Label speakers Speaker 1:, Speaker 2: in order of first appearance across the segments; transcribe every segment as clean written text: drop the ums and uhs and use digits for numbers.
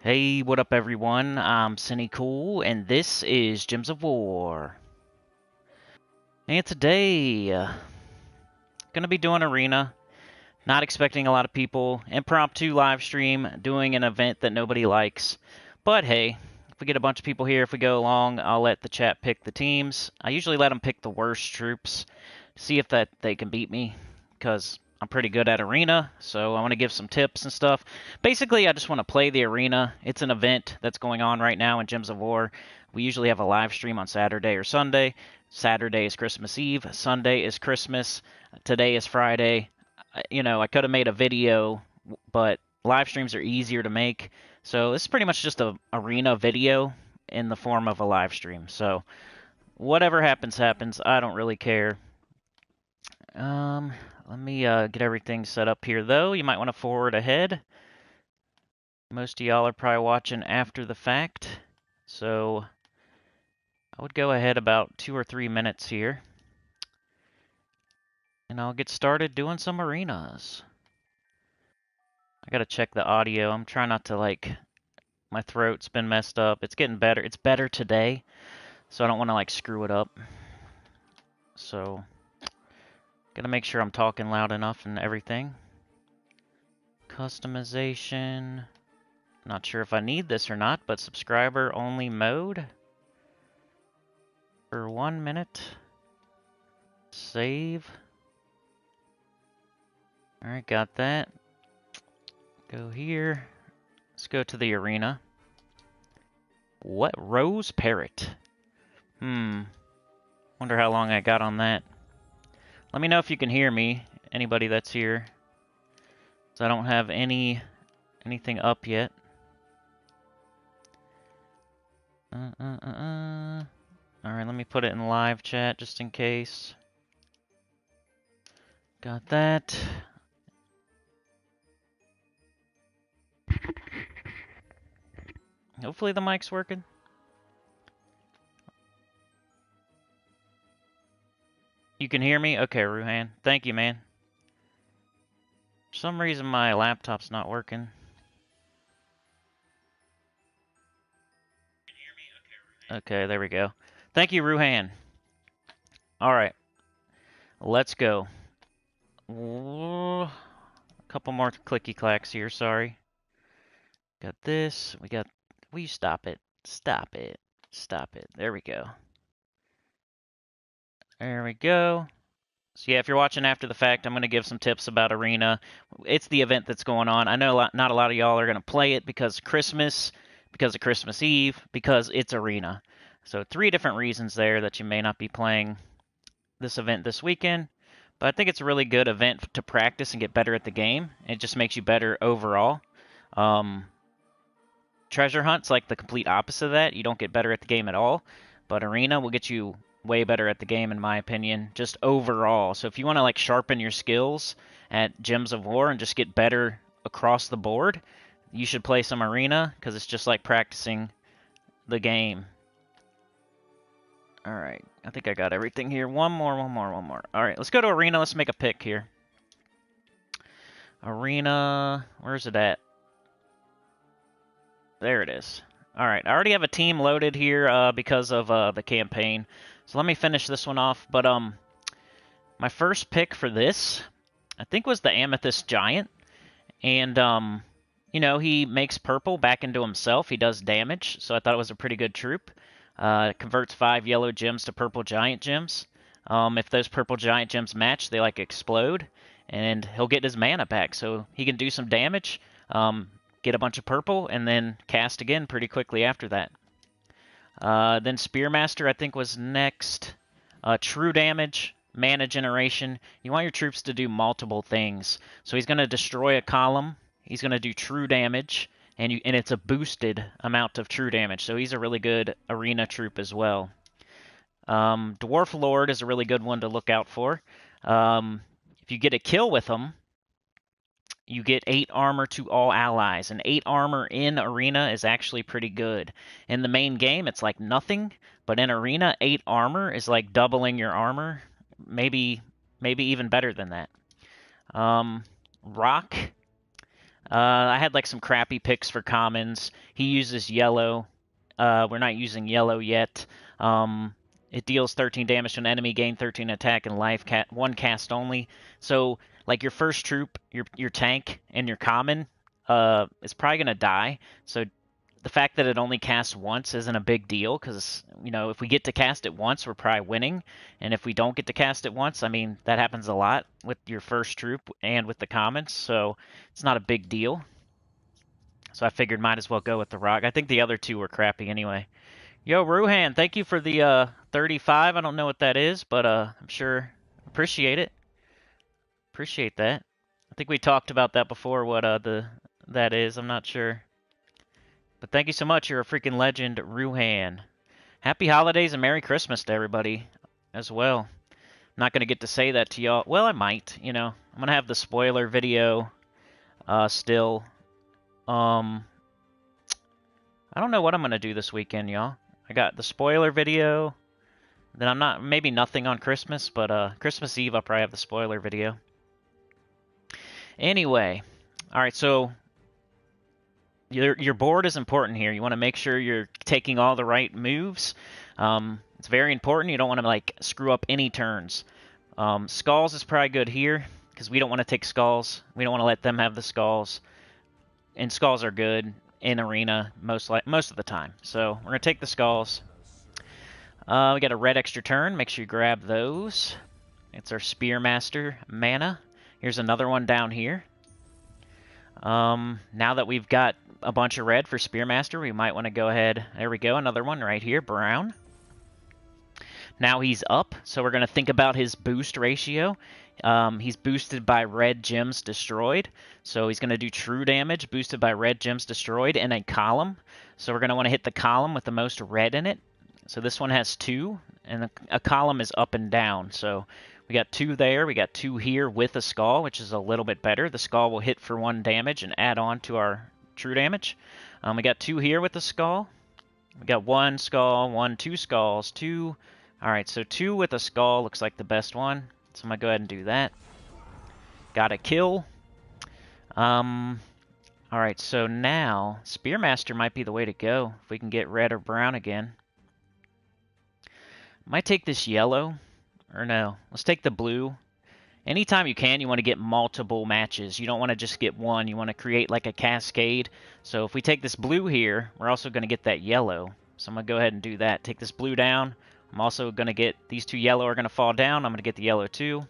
Speaker 1: Hey, what up everyone? I'm Sinnycool, and this is Gems of War. And today, gonna be doing Arena. Not expecting a lot of people. Impromptu live stream, doing an event that nobody likes. But hey, if we get a bunch of people here, if we go along, I'll let the chat pick the teams. I usually let them pick the worst troops, see if they can beat me, because I'm pretty good at Arena, so I want to give some tips and stuff. Basically, I just want to play the Arena. It's an event that's going on right now in Gems of War. We usually have a live stream on Saturday or Sunday. Saturday is Christmas Eve. Sunday is Christmas. Today is Friday. You know, I could have made a video, but live streams are easier to make. So this is pretty much just a Arena video in the form of a live stream. So whatever happens, happens. I don't really care. Let me get everything set up here, though. You might want to forward ahead. Most of y'all are probably watching after the fact, so I would go ahead about 2 or 3 minutes here. And I'll get started doing some arenas. I gotta check the audio. I'm trying not to, my throat's been messed up. It's getting better. It's better today, so I don't want to, screw it up. So, gotta make sure I'm talking loud enough and everything. Customization. Not sure if I need this or not, but subscriber only mode. For 1 minute. Save. Alright, got that. Go here. Let's go to the arena. What? Rose Parrot. Wonder how long I got on that. Let me know if you can hear me. Anybody that's here. So I don't have anything up yet. Alright, let me put it in live chat just in case. Got that. Hopefully the mic's working. You can hear me? Okay, Ruhan. Thank you, man. For some reason my laptop's not working. Okay, there we go. Thank you, Ruhan. Alright. Let's go. A couple more clicky clacks here, sorry. Got this. Will you stop it? Stop it. Stop it. There we go. There we go. So yeah, if you're watching after the fact, I'm going to give some tips about Arena. It's the event that's going on. I know not a lot of y'all are going to play it because Christmas, because of Christmas Eve, because it's Arena. So 3 different reasons there that you may not be playing this event this weekend. But I think it's a really good event to practice and get better at the game. It just makes you better overall. Treasure Hunt's like the complete opposite of that. You don't get better at the game at all. But Arena will get you way better at the game, in my opinion, just overall. So if you want to sharpen your skills at Gems of War and just get better across the board, you should play some Arena, because it's just like practicing the game. Alright, I think I got everything here. One more. Alright, let's go to Arena. Let's make a pick here. Arena, where's it at? There it is. Alright, I already have a team loaded here because of the campaign. So let me finish this one off. But my first pick for this, I think, was the Amethyst Giant. And, you know, he makes purple back into himself. He does damage, so I thought it was a pretty good troop. Converts 5 yellow gems to purple giant gems. If those purple giant gems match, they explode. And he'll get his mana back, so he can do some damage. Get a bunch of purple, and then cast again pretty quickly after that. Then Spearmaster, I think, was next. True damage, mana generation. You want your troops to do multiple things. So he's going to destroy a column. He's going to do true damage, and it's a boosted amount of true damage. So he's a really good Arena troop as well. Dwarf Lord is a really good one to look out for. If you get a kill with him, you get 8 armor to all allies, and 8 armor in Arena is actually pretty good. In the main game, it's like nothing, but in Arena, 8 armor is like doubling your armor, maybe even better than that. Rock, I had like some crappy picks for commons. He uses yellow. We're not using yellow yet. It deals 13 damage to an enemy, gain 13 attack and life, one cast only. So, like your first troop, your tank, and your common is probably going to die. So the fact that it only casts once isn't a big deal because, you know, if we get to cast it once, we're probably winning. And if we don't get to cast it once, I mean, that happens a lot with your first troop and with the commons. So it's not a big deal. So I figured might as well go with the rock. I think the other two were crappy anyway. Yo, Ruhan, thank you for the 35. I don't know what that is, but I'm sure appreciate it. Appreciate that. I think we talked about that before, what that is. I'm not sure. But thank you so much. You're a freaking legend, Ruhan. Happy holidays and Merry Christmas to everybody as well. I'm not going to get to say that to y'all. Well, I might, you know. I'm going to have the spoiler video still. I don't know what I'm going to do this weekend, y'all. I got the spoiler video. Then I'm not, maybe nothing on Christmas, but Christmas Eve I'll probably have the spoiler video. Anyway, all right, so your board is important here. You want to make sure you're taking all the right moves. It's very important. You don't want to like screw up any turns. Skulls is probably good here because we don't want to take skulls. We don't want to let them have the skulls. And skulls are good in arena most of the time. So we're gonna take the skulls. We got a red extra turn. Make sure you grab those. It's our Spearmaster mana. Here's another one down here. Now that we've got a bunch of red for Spearmaster, we might want to go ahead. There we go, another one right here, brown. Now he's up, so we're going to think about his boost ratio. He's boosted by red gems destroyed, so he's going to do true damage boosted by red gems destroyed in a column. So we're going to want to hit the column with the most red in it. So this one has 2, and a column is up and down. So we got 2 there, we got 2 here with a skull, which is a little bit better. The skull will hit for 1 damage and add on to our true damage. We got 2 here with the skull. We got 1 skull, 2 skulls, 2. Alright, so 2 with a skull looks like the best one. So I'm going to go ahead and do that. Got a kill. Alright, so now Spearmaster might be the way to go if we can get red or brown again. Might take this yellow. Or no, let's take the blue. Anytime you can, you want to get multiple matches. You don't want to just get one. You want to create like a cascade. So if we take this blue here, we're also going to get that yellow. So I'm going to go ahead and do that. Take this blue down. I'm also going to get, these 2 yellow are going to fall down. I'm going to get the yellow too.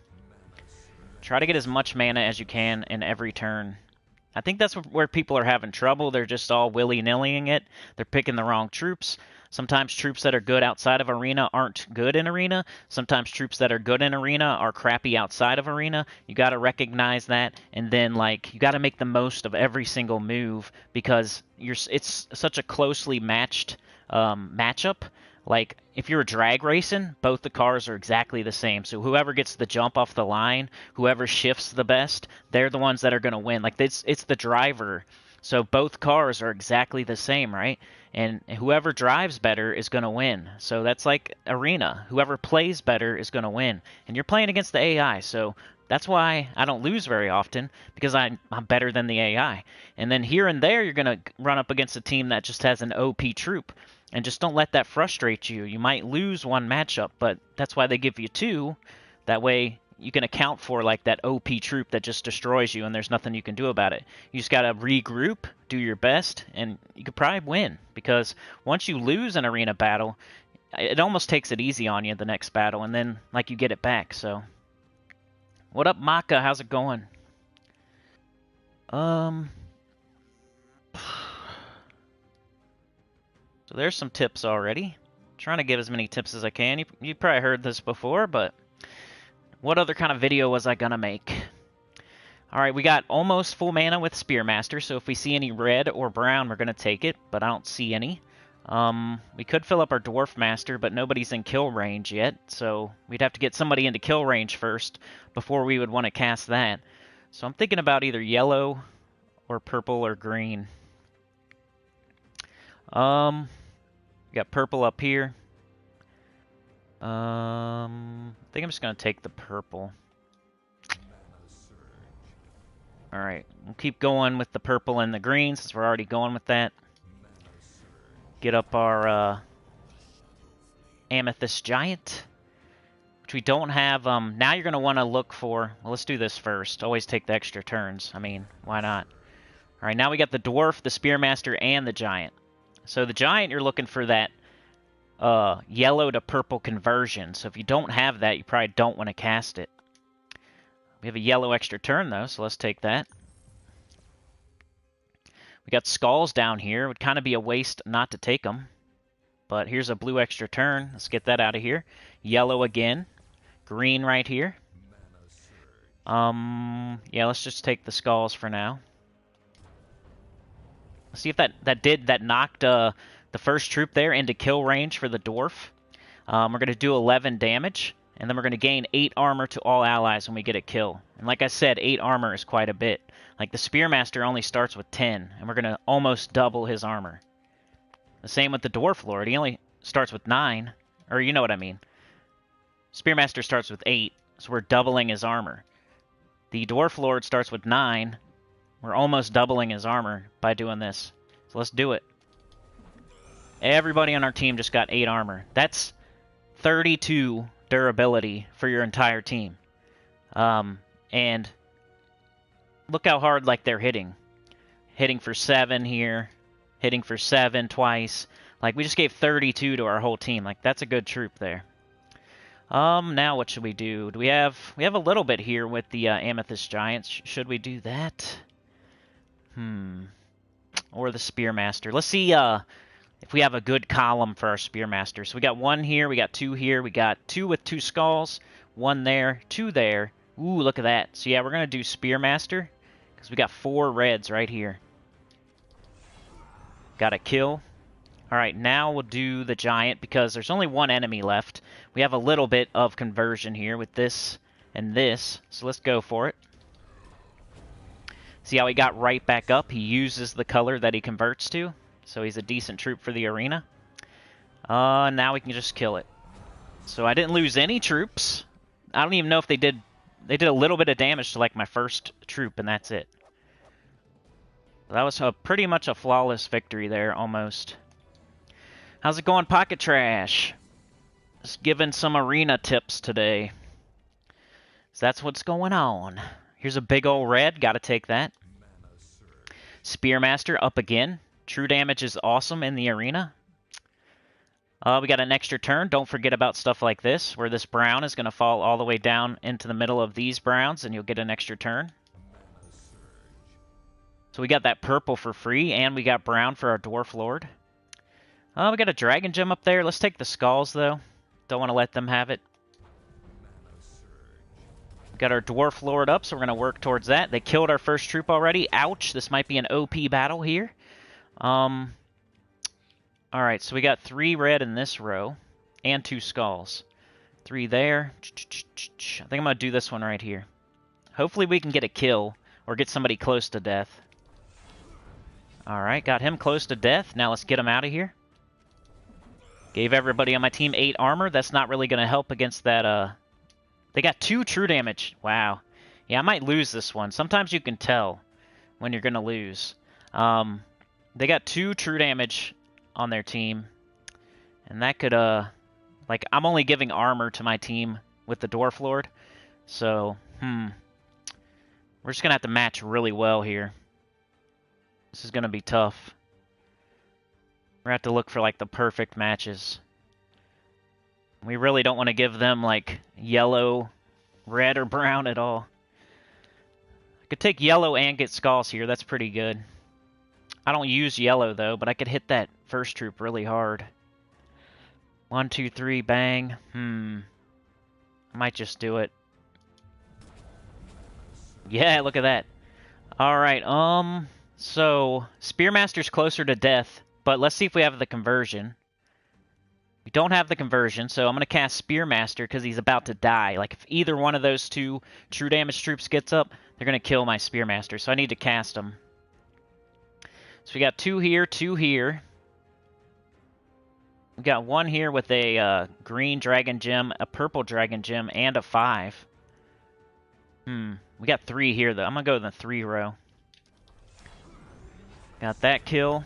Speaker 1: Try to get as much mana as you can in every turn. I think that's where people are having trouble. They're just all willy-nillying it. They're picking the wrong troops. Sometimes troops that are good outside of arena aren't good in arena. Sometimes troops that are good in arena are crappy outside of arena. You got to recognize that, and then like you got to make the most of every single move because it's such a closely matched matchup. Like, if you're drag racing, both the cars are exactly the same. So whoever gets the jump off the line, whoever shifts the best, they're the ones that are going to win. Like, it's the driver. So both cars are exactly the same, right? And whoever drives better is going to win. So that's like arena. Whoever plays better is going to win. And you're playing against the AI, so that's why I don't lose very often, because I'm better than the AI. And then here and there, you're going to run up against a team that just has an OP troop. And just don't let that frustrate you. You might lose one matchup, but that's why they give you 2. That way you can account for like that OP troop that just destroys you and there's nothing you can do about it. You just got to regroup, do your best, and you could probably win. Because once you lose an arena battle, it almost takes it easy on you the next battle, and then like you get it back. So, what up, Maka? How's it going? So there's some tips already. Trying to give as many tips as I can. You probably heard this before, but what other kind of video was I gonna make? Alright, we got almost full mana with Spearmaster, so if we see any red or brown, we're gonna take it, but I don't see any. We could fill up our Dwarf Master, but nobody's in kill range yet, so we'd have to get somebody into kill range first before we would want to cast that. So I'm thinking about either yellow or purple or green. We got purple up here. I think I'm just gonna take the purple. Alright, we'll keep going with the purple and the green since we're already going with that. Get up our Amethyst Giant, which we don't have. Now you're going to want to look for... Well, let's do this first. Always take the extra turns. I mean, why not? Alright, now we got the Dwarf, the Spearmaster, and the Giant. So the Giant, you're looking for that yellow to purple conversion. So if you don't have that, you probably don't want to cast it. We have a yellow extra turn, though, so let's take that. We got Skulls down here. It would kind of be a waste not to take them. But here's a blue extra turn. Let's get that out of here. Yellow again. Green right here. Yeah, let's just take the Skulls for now. Let's see if that knocked the first troop there into kill range for the Dwarf. We're going to do 11 damage. And then we're going to gain 8 armor to all allies when we get a kill. And like I said, 8 armor is quite a bit. Like the Spearmaster only starts with 10, and we're going to almost double his armor. The same with the Dwarf Lord. He only starts with 9. Or you know what I mean. Spearmaster starts with 8, so we're doubling his armor. The Dwarf Lord starts with 9. We're almost doubling his armor by doing this. So let's do it. Everybody on our team just got 8 armor. That's 32 durability for your entire team. And look how hard like they're hitting. Hitting for 7 here. Hitting for 7 twice. Like we just gave 32 to our whole team. Like that's a good troop there. Now what should we do? We have a little bit here with the Amethyst Giants. Should we do that? Or the Spearmaster. Let's see if we have a good column for our Spearmaster. So we got 1 here, we got 2 here, we got 2 with 2 Skulls, 1 there, 2 there. Ooh, look at that. So yeah, we're going to do Spearmaster, because we got 4 reds right here. Got a kill. Alright, now we'll do the Giant, because there's only 1 enemy left. We have a little bit of conversion here with this and this, so let's go for it. See how he got right back up? He uses the color that he converts to. So he's a decent troop for the arena. Now we can just kill it. So I didn't lose any troops. I don't even know if they did a little bit of damage to like my first troop, and that's it. That was pretty much a flawless victory there, almost. How's it going, Pocket Trash? Just giving some arena tips today. So that's what's going on. Here's a big old red. Gotta take that. Spearmaster up again. True damage is awesome in the arena. We got an extra turn. Don't forget about stuff like this, where this brown is going to fall all the way down into the middle of these browns, and you'll get an extra turn. So we got that purple for free, and we got brown for our Dwarf Lord. We got a Dragon Gem up there. Let's take the Skulls, though. Don't want to let them have it. Got our Dwarf Lord up, so we're going to work towards that. They killed our first troop already. Ouch, this might be an OP battle here. Alright, so we got 3 red in this row, and 2 Skulls. 3 there. I think I'm going to do this one right here. Hopefully we can get a kill, or get somebody close to death. Alright, got him close to death. Now let's get him out of here. Gave everybody on my team 8 armor. That's not really going to help against that, They got 2 true damage. Wow. Yeah, I might lose this one. Sometimes you can tell when you're going to lose. They got 2 true damage on their team. And that could, like, I'm only giving armor to my team with the Dwarf Lord. So, we're just going to have to match really well here. This is going to be tough. We're going to have to look for, like, the perfect matches. We really don't want to give them, like, yellow, red, or brown at all. I could take yellow and get Skulls here. That's pretty good. I don't use yellow, though, but I could hit that first troop really hard. 1, 2, 3, bang. I might just do it. Yeah, look at that. Alright, so, Spearmaster's closer to death, but let's see if we have the conversion. We don't have the conversion, so I'm going to cast Spearmaster because he's about to die. Like, if either one of those 2 true damage troops gets up, they're going to kill my Spearmaster, so I need to cast them. So we got 2 here, 2 here. We got 1 here with a green Dragon Gem, a purple Dragon Gem, and a 5. We got 3 here, though. I'm going to go in the 3 row. Got that kill.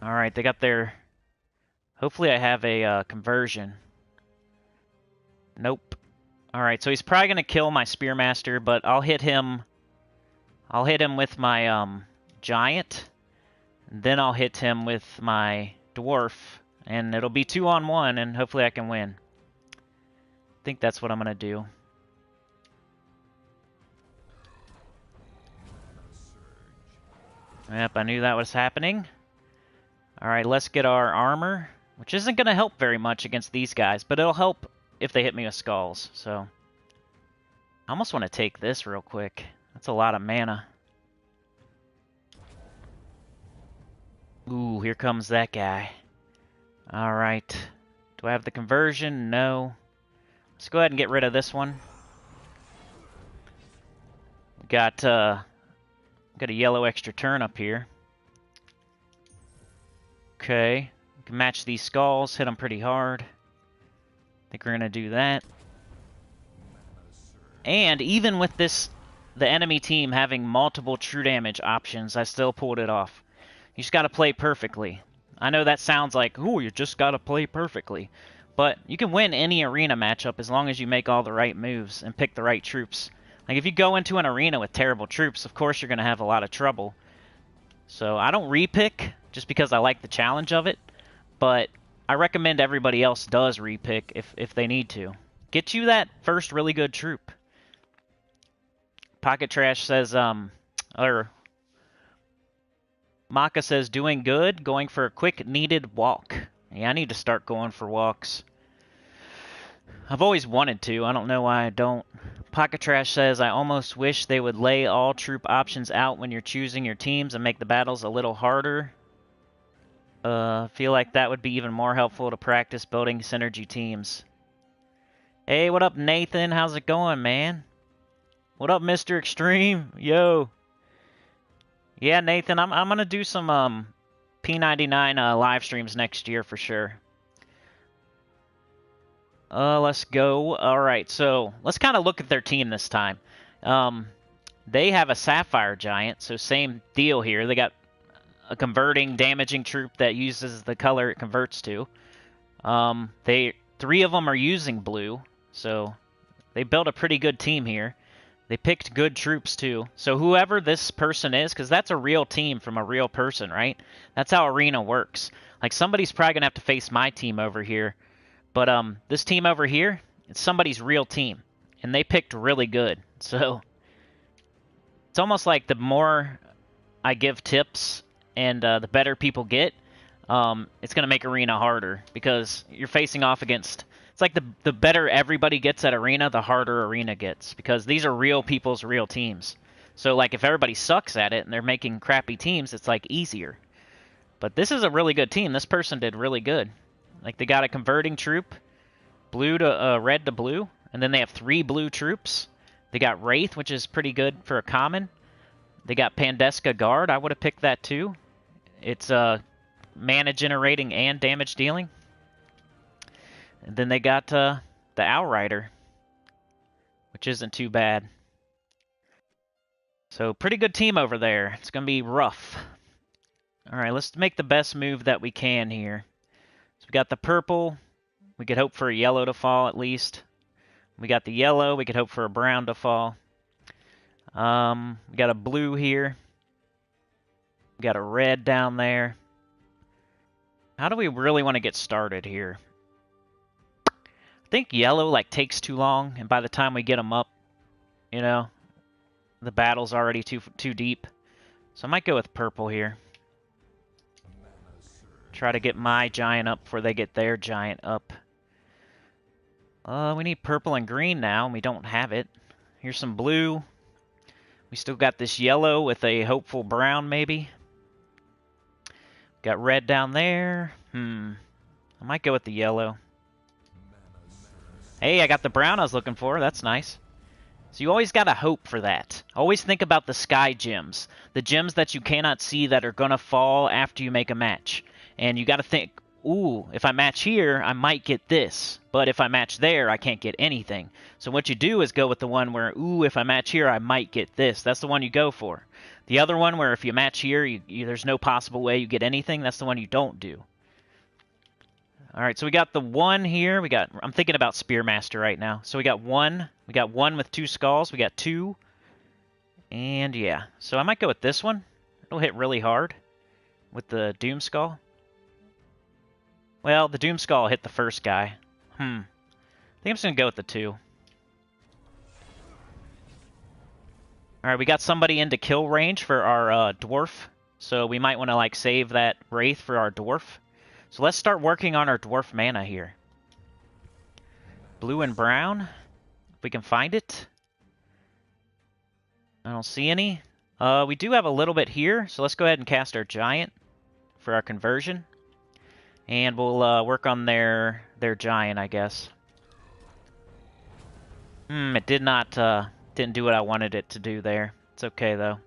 Speaker 1: Alright, they got their... Hopefully I have a conversion. Nope. Alright, so he's probably going to kill my Spearmaster, but I'll hit him... I'll hit him with my Giant. And then I'll hit him with my Dwarf. And it'll be 2-on-1, and hopefully I can win. I think that's what I'm going to do. Yep, I knew that was happening. Alright, let's get our armor, which isn't going to help very much against these guys, but it'll help if they hit me with skulls, so... I almost want to take this real quick. That's a lot of mana. Ooh, here comes that guy. Alright. Do I have the conversion? No. Let's go ahead and get rid of this one. Got a yellow extra turn up here. Okay. We can match these skulls, hit them pretty hard. I think we're going to do that. And even with this, the enemy team having multiple true damage options, I still pulled it off. You just got to play perfectly. I know that sounds like, ooh, you just got to play perfectly. But you can win any arena matchup as long as you make all the right moves and pick the right troops. Like, if you go into an arena with terrible troops, of course you're going to have a lot of trouble. So I don't repick just because I like the challenge of it. But I recommend everybody else does repick if they need to. Get you that first really good troop. Pocket Trash says, or Maka says, doing good, going for a quick needed walk. Yeah, I need to start going for walks. I've always wanted to. I don't know why I don't. Pocket Trash says, I almost wish they would lay all troop options out when you're choosing your teams and make the battles a little harder. Feel like that would be even more helpful to practice building synergy teams. Hey, what up, Nathan? How's it going, man? What up, Mr. Extreme? Yo. Yeah, Nathan, I'm going to do some P99 live streams next year for sure. Let's go. Alright, so let's kind of look at their team this time. They have a Sapphire Giant, so same deal here. They got a converting, damaging troop that uses the color it converts to. 3 of them are using blue, so they built a pretty good team here. They picked good troops, too. So whoever this person is, because that's a real team from a real person, right? That's how Arena works. Like, somebody's probably going to have to face my team over here. But this team over here, it's somebody's real team. And they picked really good. So it's almost like the more I give tips and the better people get, it's going to make Arena harder. Because you're facing off against... It's like the better everybody gets at Arena, the harder Arena gets. Because these are real people's real teams. So, like, if everybody sucks at it and they're making crappy teams, it's, like, easier. But this is a really good team. This person did really good. Like, they got a converting troop, blue to red to blue. And then they have 3 blue troops. They got Wraith, which is pretty good for a common. They got Pandeska Guard. I would have picked that, too. It's mana generating and damage dealing. And then they got the Outrider, which isn't too bad. So, pretty good team over there. It's going to be rough. Alright, let's make the best move that we can here. So, we got the purple. We could hope for a yellow to fall, at least. We got the yellow. We could hope for a brown to fall. We got a blue here. We got a red down there. How do we really want to get started here? I think yellow, like, takes too long, and by the time we get them up, you know, the battle's already too deep. So I might go with purple here. Try to get my giant up before they get their giant up. We need purple and green now, and we don't have it. Here's some blue. We still got this yellow with a hopeful brown, maybe. Got red down there. I might go with the yellow. Hey, I got the brown I was looking for. That's nice. So you always got to hope for that. Always think about the sky gems. The gems that you cannot see that are going to fall after you make a match. And you got to think, ooh, if I match here, I might get this. But if I match there, I can't get anything. So what you do is go with the one where, ooh, if I match here, I might get this. That's the one you go for. The other one where if you match here, there's no possible way you get anything, that's the one you don't do. All right, so we got the one here. I'm thinking about Spearmaster right now. So we got one. We got one with 2 skulls. We got 2. And yeah, so I might go with this one. It'll hit really hard with the Doom Skull. Well, the Doom Skull hit the first guy. I think I'm just going to go with the 2. Alright, we got somebody into kill range for our dwarf. So we might want to like save that Wraith for our dwarf. So let's start working on our dwarf mana here. Blue and brown, if we can find it. I don't see any. We do have a little bit here, so let's go ahead and cast our giant for our conversion. And we'll work on their giant, I guess. It did not, didn't do what I wanted it to do there. It's okay, though.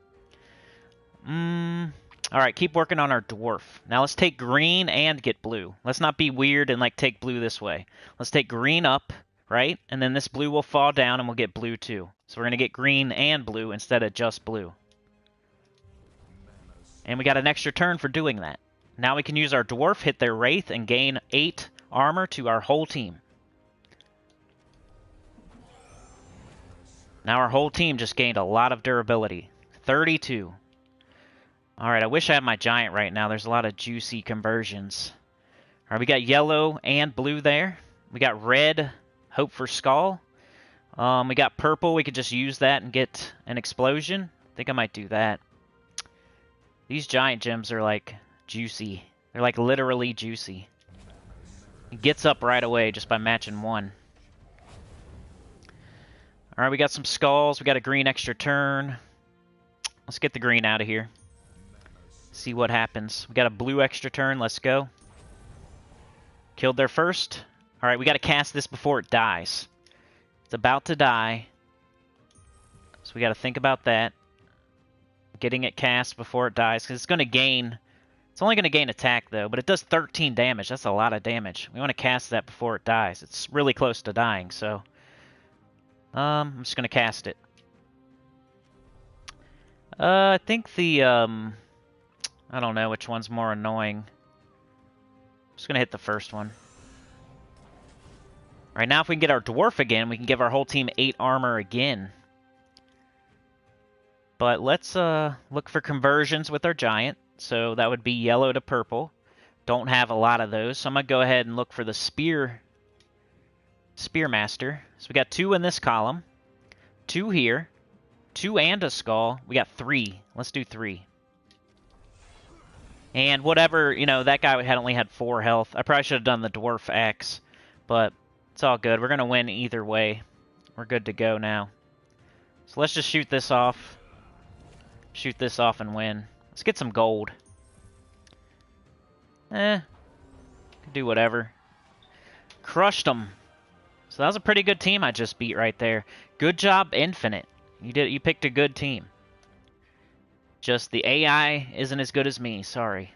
Speaker 1: Alright, keep working on our dwarf. Now let's take green and get blue. Let's not be weird and, like, take blue this way. Let's take green up, right? And then this blue will fall down and we'll get blue, too. So we're going to get green and blue instead of just blue. And we got an extra turn for doing that. Now we can use our dwarf, hit their wraith, and gain 8 armor to our whole team. Now our whole team just gained a lot of durability. 32. Alright, I wish I had my giant right now. There's a lot of juicy conversions. Alright, we got yellow and blue there. We got red, hope for skull. We got purple. We could just use that and get an explosion. I think I might do that. These giant gems are like juicy. They're like literally juicy. It gets up right away just by matching one. Alright, we got some skulls. We got a green extra turn. Let's get the green out of here. See what happens. We got a blue extra turn. Let's go. Killed their first. Alright, we got to cast this before it dies. It's about to die. So we got to think about that. Getting it cast before it dies, because it's going to gain... It's only going to gain attack, though, but it does 13 damage. That's a lot of damage. We want to cast that before it dies. It's really close to dying, so... I'm just going to cast it. I think the... I don't know which one's more annoying. I'm just going to hit the first one. Alright, now if we can get our dwarf again, we can give our whole team 8 armor again. But let's look for conversions with our giant. So that would be yellow to purple. Don't have a lot of those, so I'm going to go ahead and look for the Spearmaster. So we got 2 in this column. 2 here. 2 and a skull. We got 3. Let's do 3. And whatever, you know, that guy had only had 4 health. I probably should have done the dwarf axe, but it's all good. We're going to win either way. We're good to go now. So let's just shoot this off. Shoot this off and win. Let's get some gold. Could do whatever. Crushed them. So that was a pretty good team I just beat right there. Good job, Infinite. You picked a good team. Just the AI isn't as good as me, sorry.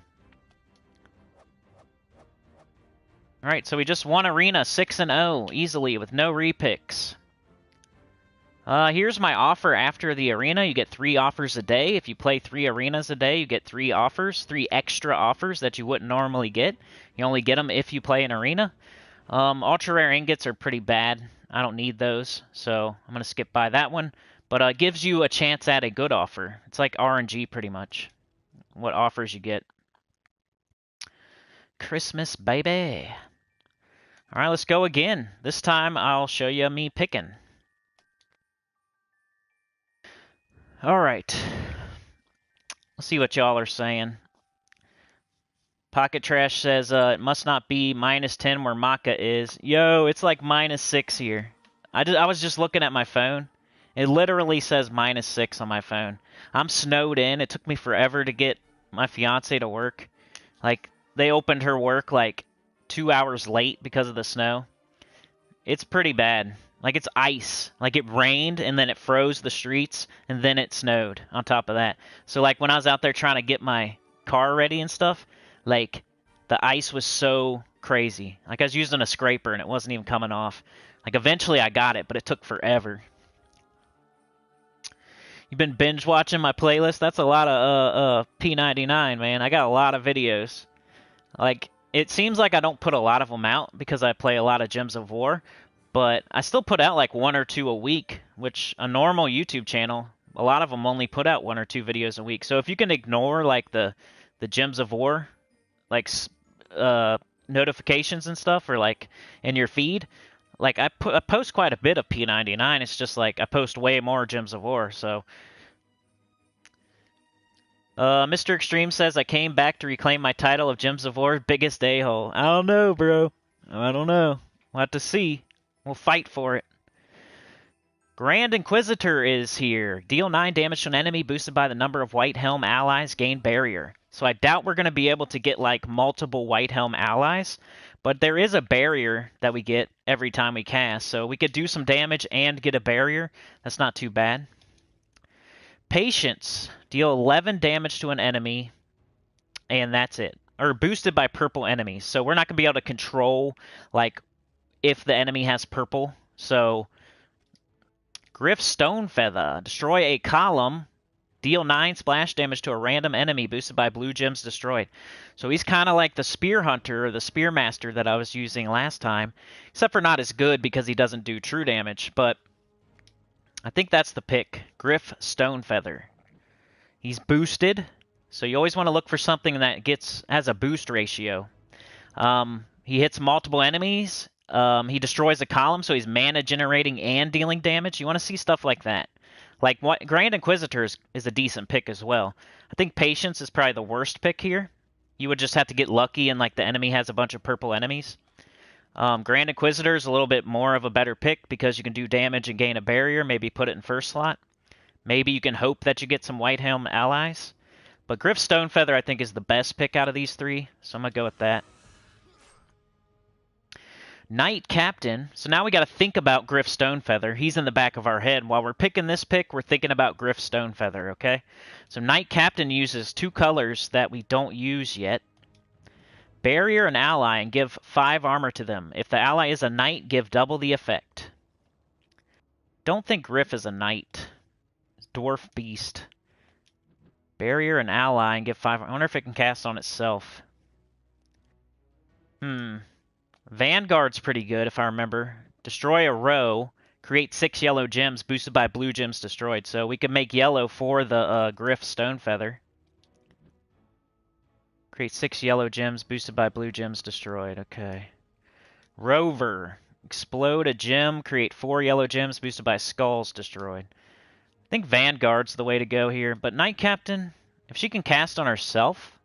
Speaker 1: Alright, so we just won Arena 6-0 easily with no repicks. Here's my offer after the arena. You get 3 offers a day. If you play 3 arenas a day, you get 3 offers. 3 extra offers that you wouldn't normally get. You only get them if you play an arena. Ultra rare ingots are pretty bad. I don't need those, so I'm going to skip by that one. But it gives you a chance at a good offer. It's like RNG pretty much. What offers you get. Christmas, baby. Alright, let's go again. This time I'll show you me picking. Alright. Let's see what y'all are saying. Pocket Trash says, it must not be -10 where Maka is. Yo, it's like -6 here. I was just looking at my phone. It literally says -6 on my phone. I'm snowed in. It took me forever to get my fiance to work. Like, they opened her work like 2 hours late because of the snow. It's pretty bad. Like, it's ice. Like, it rained, and then it froze the streets, and then it snowed on top of that. So, like, when I was out there trying to get my car ready and stuff, like, the ice was so crazy. Like, I was using a scraper and it wasn't even coming off. Like, eventually I got it, but it took forever. You've been binge watching my playlist? That's a lot of P99, man. I got a lot of videos. Like, it seems like I don't put a lot of them out because I play a lot of Gems of War, but I still put out like 1 or 2 a week, which a normal YouTube channel, a lot of them only put out 1 or 2 videos a week. So if you can ignore like the Gems of War, like notifications and stuff, or like in your feed, like I post quite a bit of P99. It's just like I post way more Gems of War. So Mr. Extreme says, I came back to reclaim my title of Gems of War biggest a-hole. I don't know, bro. I don't know. We'll have to see. We'll fight for it. Grand Inquisitor is here. Deal 9 damage to an enemy boosted by the number of White Helm allies. Gain barrier. So I doubt we're going to be able to get like multiple White Helm allies, but there is a barrier that we get every time we cast. So we could do some damage and get a barrier. That's not too bad. Patience. Deal 11 damage to an enemy, and that's it. Or boosted by purple enemies. So we're not going to be able to control like if the enemy has purple. So Griff Stonefeather. Destroy a column. Deal 9 splash damage to a random enemy boosted by blue gems destroyed. So he's kind of like the Spear Hunter or the Spear Master that I was using last time. Except for not as good because he doesn't do true damage. But I think that's the pick. Griff Stonefeather. He's boosted. So you always want to look for something that has a boost ratio. He hits multiple enemies. He destroys a column, so he's mana generating and dealing damage. You want to see stuff like that. Like Grand Inquisitor is a decent pick as well. I think Patience is probably the worst pick here. You would just have to get lucky and like the enemy has a bunch of purple enemies. Grand Inquisitor is a little bit more of a better pick because you can do damage and gain a barrier. Maybe put it in first slot. Maybe you can hope that you get some White Helm allies. But Griff Stonefeather I think is the best pick out of these 3, so I'm going to go with that. Knight Captain. So now we got to think about Griff Stonefeather. He's in the back of our head. While we're picking this pick, we're thinking about Griff Stonefeather, okay? So Knight Captain uses 2 colors that we don't use yet. Barrier an ally and give 5 armor to them. If the ally is a knight, give double the effect. Don't think Griff is a knight. Dwarf Beast. Barrier an ally and give 5. I wonder if it can cast on itself. Vanguard's pretty good if I remember. Destroy a row. Create 6 yellow gems boosted by blue gems destroyed. So we can make yellow for the Griff Stonefeather. Create 6 yellow gems boosted by blue gems destroyed. Okay. Rover. Explode a gem. Create 4 yellow gems boosted by skulls destroyed. I think Vanguard's the way to go here. But Knight Captain, if she can cast on herself,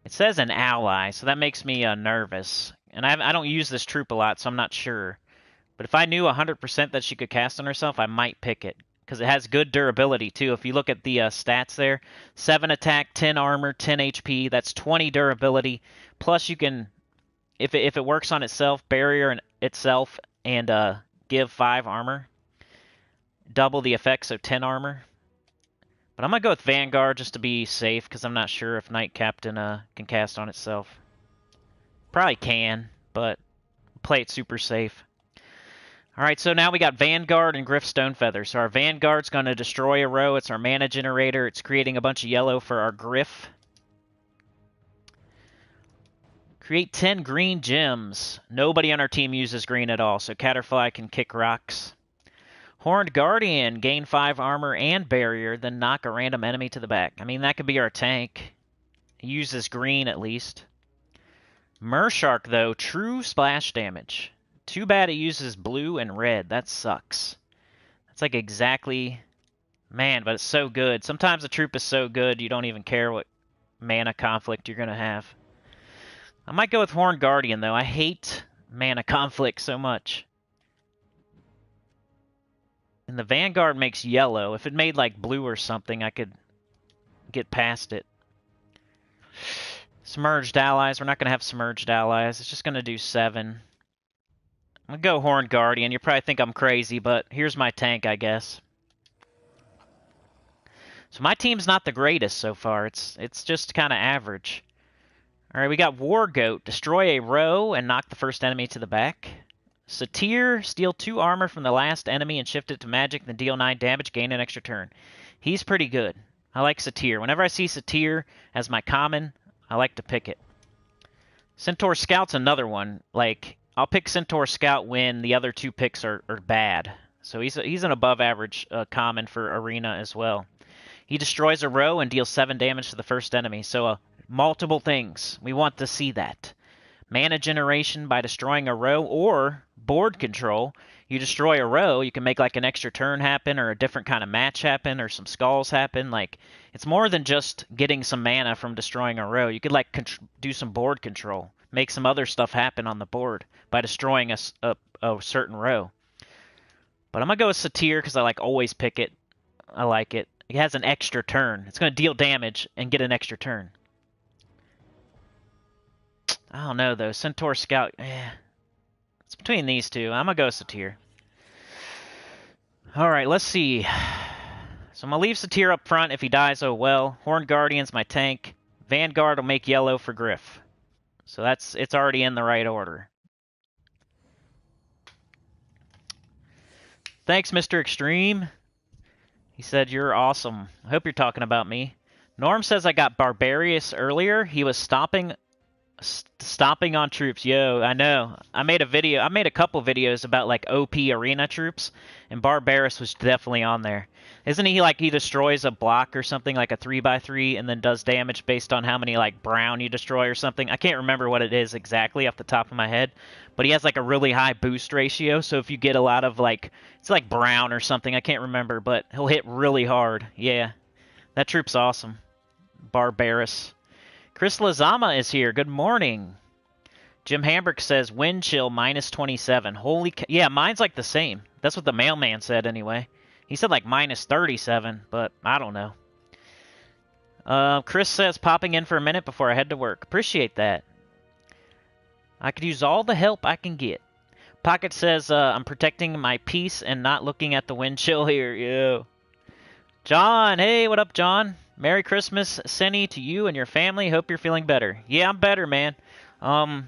Speaker 1: it says an ally, so that makes me nervous. And I don't use this troop a lot, so I'm not sure. But if I knew 100% that she could cast on herself, I might pick it. Because it has good durability, too. If you look at the stats there, 7 attack, 10 armor, 10 HP. That's 20 durability. Plus you can, if it works on itself, barrier itself, and give 5 armor. Double the effect, so 10 armor. But I'm going to go with Vanguard just to be safe, because I'm not sure if Knight Captain can cast on itself. Probably can, but play it super safe. Alright, so now we got Vanguard and Griff Stonefeather. So our Vanguard's going to destroy a row. It's our mana generator. It's creating a bunch of yellow for our Griff. Create 10 green gems. Nobody on our team uses green at all, so Caterfly can kick rocks. Horned Guardian, gain 5 armor and barrier, then knock a random enemy to the back. I mean, that could be our tank. He uses green at least. Mershark, though, true splash damage. Too bad it uses blue and red. That sucks. That's like exactly... Man, but it's so good. Sometimes a troop is so good you don't even care what mana conflict you're going to have. I might go with Horned Guardian, though. I hate mana conflict so much. And the Vanguard makes yellow. If it made like blue or something, I could get past it. Submerged allies. We're not going to have submerged allies. It's just going to do 7. I'm going to go Horned Guardian. You probably think I'm crazy, but here's my tank, I guess. So my team's not the greatest so far. It's just kind of average. Alright, we got War Goat. Destroy a row and knock the first enemy to the back. Satyr, steal 2 armor from the last enemy and shift it to magic, then deal 9 damage, gain an extra turn. He's pretty good. I like Satyr. Whenever I see Satyr as my common, I like to pick it. Centaur Scout's another one. Like, I'll pick Centaur Scout when the other 2 picks are bad. So he's an above average common for Arena as well. He destroys a row and deals 7 damage to the first enemy. So multiple things. We want to see that. Mana generation by destroying a row, or board control. You destroy a row, you can make like an extra turn happen, or a different kind of match happen, or some skulls happen. Like, it's more than just getting some mana from destroying a row. You could like do some board control, make some other stuff happen on the board by destroying a certain row. But I'm gonna go with Satyr because I like always pick it. I like it. It has an extra turn. It's gonna deal damage and get an extra turn. I don't know though. Centaur Scout. It's between these two. I'm gonna go Satyr. Alright, let's see. So I'm gonna leave Satyr up front. If he dies, oh well. Horned Guardian's my tank. Vanguard will make yellow for Griff. So it's already in the right order. Thanks, Mr. Extreme. He said you're awesome. I hope you're talking about me. Norm says I got Barbarius earlier. He was stomping on troops. Yo, I know. I made a couple videos about like OP arena troops, and Barbarus was definitely on there. Isn't he like he destroys a block or something, like a 3x3, and then does damage based on how many like brown you destroy or something? I can't remember what it is exactly off the top of my head, but he has like a really high boost ratio, so if you get a lot of like, it's like brown or something, I can't remember, but he'll hit really hard. Yeah, that troop's awesome. Barbarus. Chris Lazama is here. Good morning. Jim Hambrick says wind chill minus 27. Holy yeah, mine's like the same. That's what the mailman said anyway. He said like minus 37, but I don't know. Chris says popping in for a minute before I head to work. Appreciate that. I could use all the help I can get. Pocket says I'm protecting my peace and not looking at the wind chill here. Yo. John, hey, what up, John? Merry Christmas, Senny, to you and your family. Hope you're feeling better. Yeah, I'm better, man. I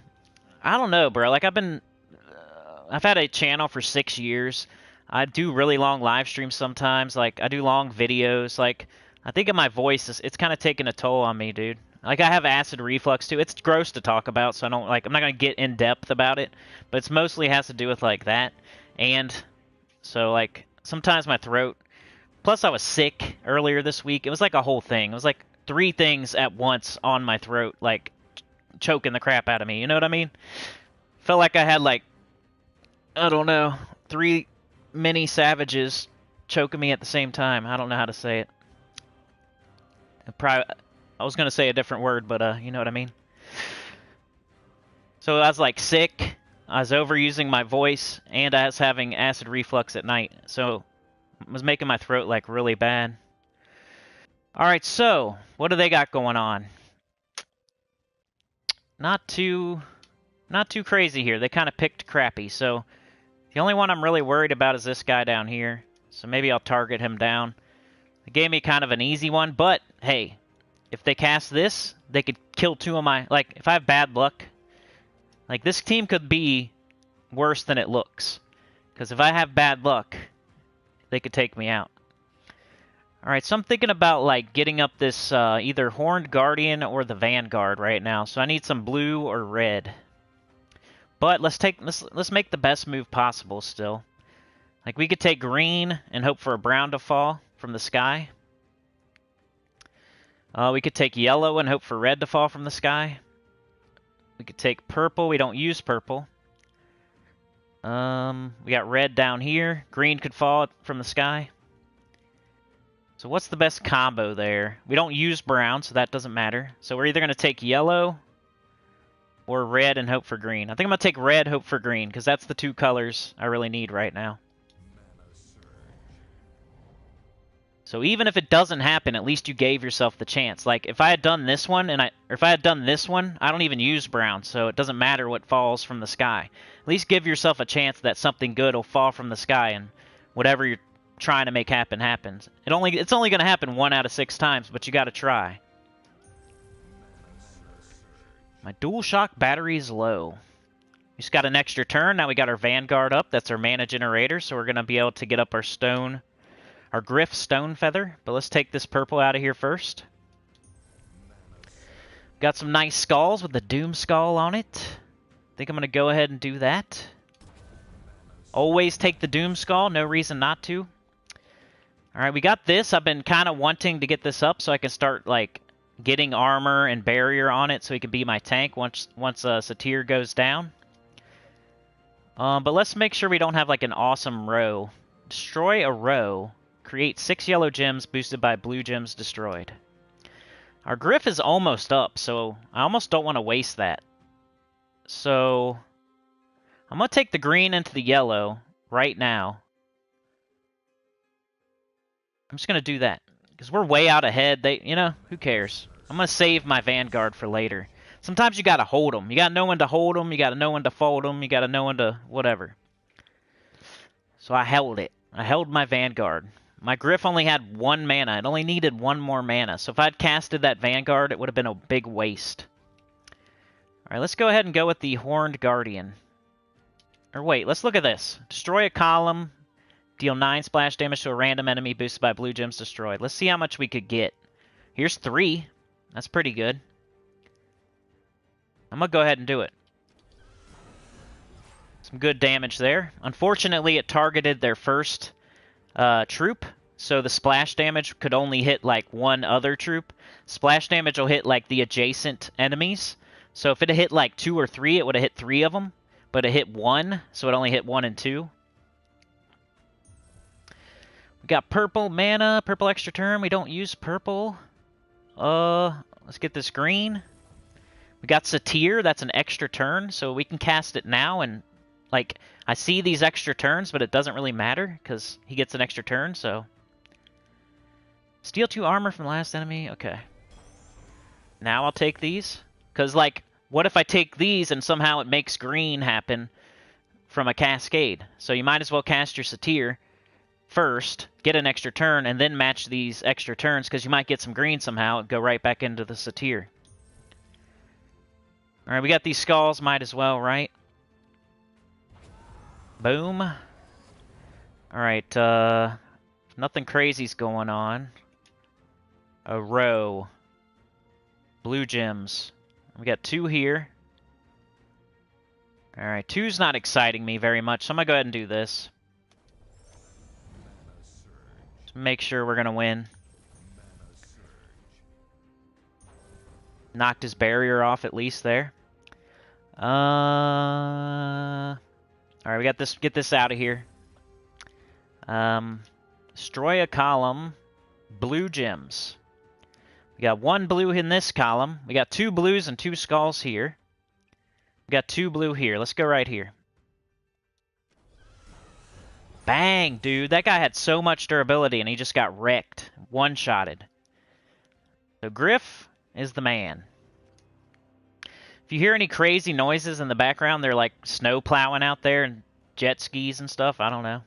Speaker 1: don't know, bro. Like, I've had a channel for 6 years. I do really long live streams sometimes. Like, I do long videos. Like, I think of my voice, it's kind of taking a toll on me, dude. Like, I have acid reflux, too. It's gross to talk about, so I'm not going to get in depth about it. But it's mostly has to do with, like, that. And so, like, sometimes my throat... Plus, I was sick earlier this week. It was like a whole thing. It was like 3 things at once on my throat, like choking the crap out of me. You know what I mean? Felt like I had like, I don't know, 3 mini savages choking me at the same time. I don't know how to say it. I was going to say a different word, but you know what I mean? So I was like sick. I was overusing my voice, and I was having acid reflux at night. So... was making my throat like really bad. Alright, so what do they got going on? Not too crazy here. They kind of picked crappy, so the only one I'm really worried about is this guy down here. So maybe I'll target him down. They gave me kind of an easy one, but hey, if they cast this, they could kill 2 of my... Like, if I have bad luck, like this team could be worse than it looks. Because if I have bad luck... they could take me out. Alright, so I'm thinking about like getting up this either Horned Guardian or the Vanguard right now. So I need some blue or red. But let's make the best move possible still. Like we could take green and hope for a brown to fall from the sky. We could take yellow and hope for red to fall from the sky. We could take purple. We don't use purple. We got red down here. Green could fall from the sky. So what's the best combo there? We don't use brown, so that doesn't matter. So we're either going to take yellow or red and hope for green. I think I'm going to take red, hope for green, because that's the 2 colors I really need right now. So even if it doesn't happen, at least you gave yourself the chance. Like if I had done this one I don't even use brown, so it doesn't matter what falls from the sky. At least give yourself a chance that something good will fall from the sky and whatever you're trying to make happen happens. It's only going to happen 1 out of 6 times, but you got to try. My DualShock battery is low. We just got an extra turn. Now we got our Vanguard up. That's our mana generator. So we're going to be able to get up our stone, our Griff Stone Feather. But let's take this purple out of here first. Got some nice skulls with the Doom Skull on it. I think I'm going to go ahead and do that. Always take the Doom Skull. No reason not to. Alright, we got this. I've been kind of wanting to get this up so I can start, like, getting armor and barrier on it so he can be my tank once Satyr goes down. But let's make sure we don't have, like, an awesome row. Destroy a row. Create 6 yellow gems boosted by blue gems destroyed. Our Griff is almost up, so I almost don't want to waste that. So I'm going to take the green into the yellow right now. I'm just going to do that because we're way out ahead. Who cares? I'm going to save my Vanguard for later. Sometimes you got to hold them. You got to know when to hold them. You got to know when to fold them. You got to know when to whatever. So I held it. I held my Vanguard. My Griff only had 1 mana. It only needed 1 more mana. So if I'd casted that Vanguard, it would have been a big waste. Alright, let's go ahead and go with the Horned Guardian. Or wait, let's look at this. Destroy a column. Deal 9 splash damage to a random enemy boosted by blue gems destroyed. Let's see how much we could get. Here's 3. That's pretty good. I'm going to go ahead and do it. Some good damage there. Unfortunately, it targeted their first troop, so the splash damage could only hit like 1 other troop. Splash damage will hit like the adjacent enemies. So if it had hit like 2 or 3, it would have hit 3 of them. But it hit 1, so it only hit 1 and 2. We got purple mana, purple extra turn. We don't use purple. Let's get this green. We got Satyr. That's an extra turn, so we can cast it now. And like, I see these extra turns, but it doesn't really matter because he gets an extra turn. So steal 2 armor from the last enemy. Okay. Now I'll take these because, like, what if I take these and somehow it makes green happen from a cascade? So you might as well cast your Satyr first, get an extra turn, and then match these extra turns because you might get some green somehow and go right back into the Satyr. Alright, we got these skulls, might as well, right? Boom. Alright, nothing crazy's going on. A row. Blue gems. We got 2 here. Alright, 2's not exciting me very much, so I'm going to go ahead and do this. Just make sure we're going to win. Knocked his barrier off at least there. Alright, we got this. Get this out of here. Destroy a column. Blue gems. We got 1 blue in this column. We got 2 blues and 2 skulls here. We got 2 blue here. Let's go right here. Bang, dude. That guy had so much durability and he just got wrecked. One-shotted. So Griff is the man. If you hear any crazy noises in the background, they're like snow plowing out there and jet skis and stuff. I don't know.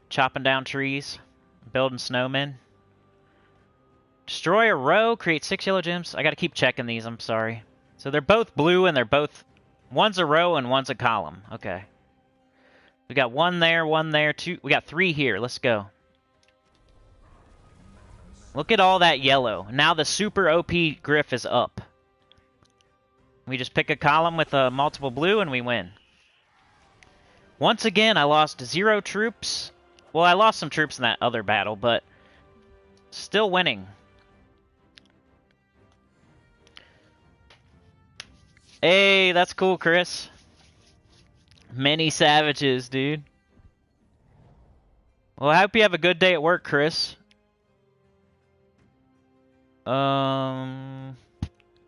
Speaker 1: Chopping down trees. Building snowmen. Destroy a row. Create 6 yellow gems. I gotta keep checking these. I'm sorry. So they're both blue and they're both... One's a row and one's a column. Okay. We got 1 there, 2... We got 3 here. Let's go. Look at all that yellow. Now the super OP Griff is up. We just pick a column with a multiple blue and we win. Once again, I lost 0 troops. Well, I lost some troops in that other battle, but still winning. Hey, that's cool, Chris. Many savages, dude. Well, I hope you have a good day at work, Chris.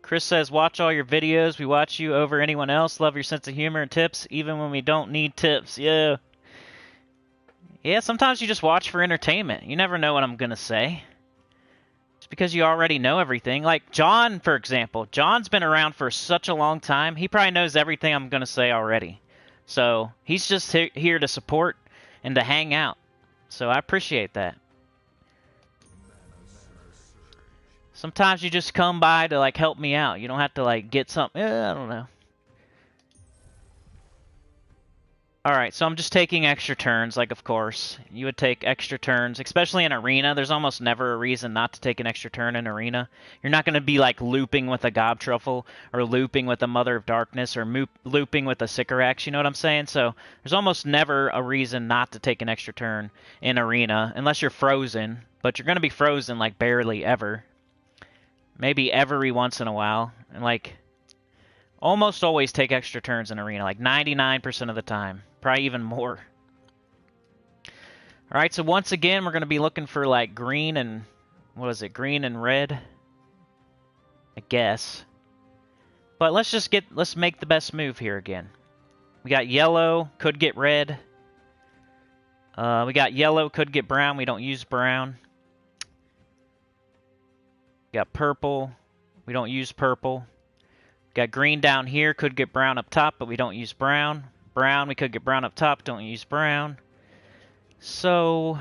Speaker 1: Chris says, watch all your videos. We watch you over anyone else. Love your sense of humor and tips, even when we don't need tips. Yeah. Yeah, sometimes you just watch for entertainment. You never know what I'm going to say. It's because you already know everything. Like John, for example. John's been around for such a long time. He probably knows everything I'm going to say already. So he's just here to support and to hang out. So I appreciate that. Sometimes you just come by to, like, help me out. You don't have to, like, get something. I don't know. Alright, so I'm just taking extra turns, like, of course. You would take extra turns, especially in Arena. There's almost never a reason not to take an extra turn in Arena. You're not going to be, like, looping with a Gobtruffle, or looping with a Mother of Darkness, or looping with a Sycorax, you know what I'm saying? So, there's almost never a reason not to take an extra turn in Arena, unless you're frozen. But you're going to be frozen, like, barely ever. Maybe every once in a while. And, like, almost always take extra turns in Arena, like 99% of the time. Probably even more. Alright, so once again, we're going to be looking for, like, green and... what is it? Green and red? I guess. But let's make the best move here again. We got yellow, could get red. We got yellow, could get brown. We don't use brown. We got purple. We don't use purple. Got green down here, could get brown up top, but we don't use brown. Brown, we could get brown up top, don't use brown. So,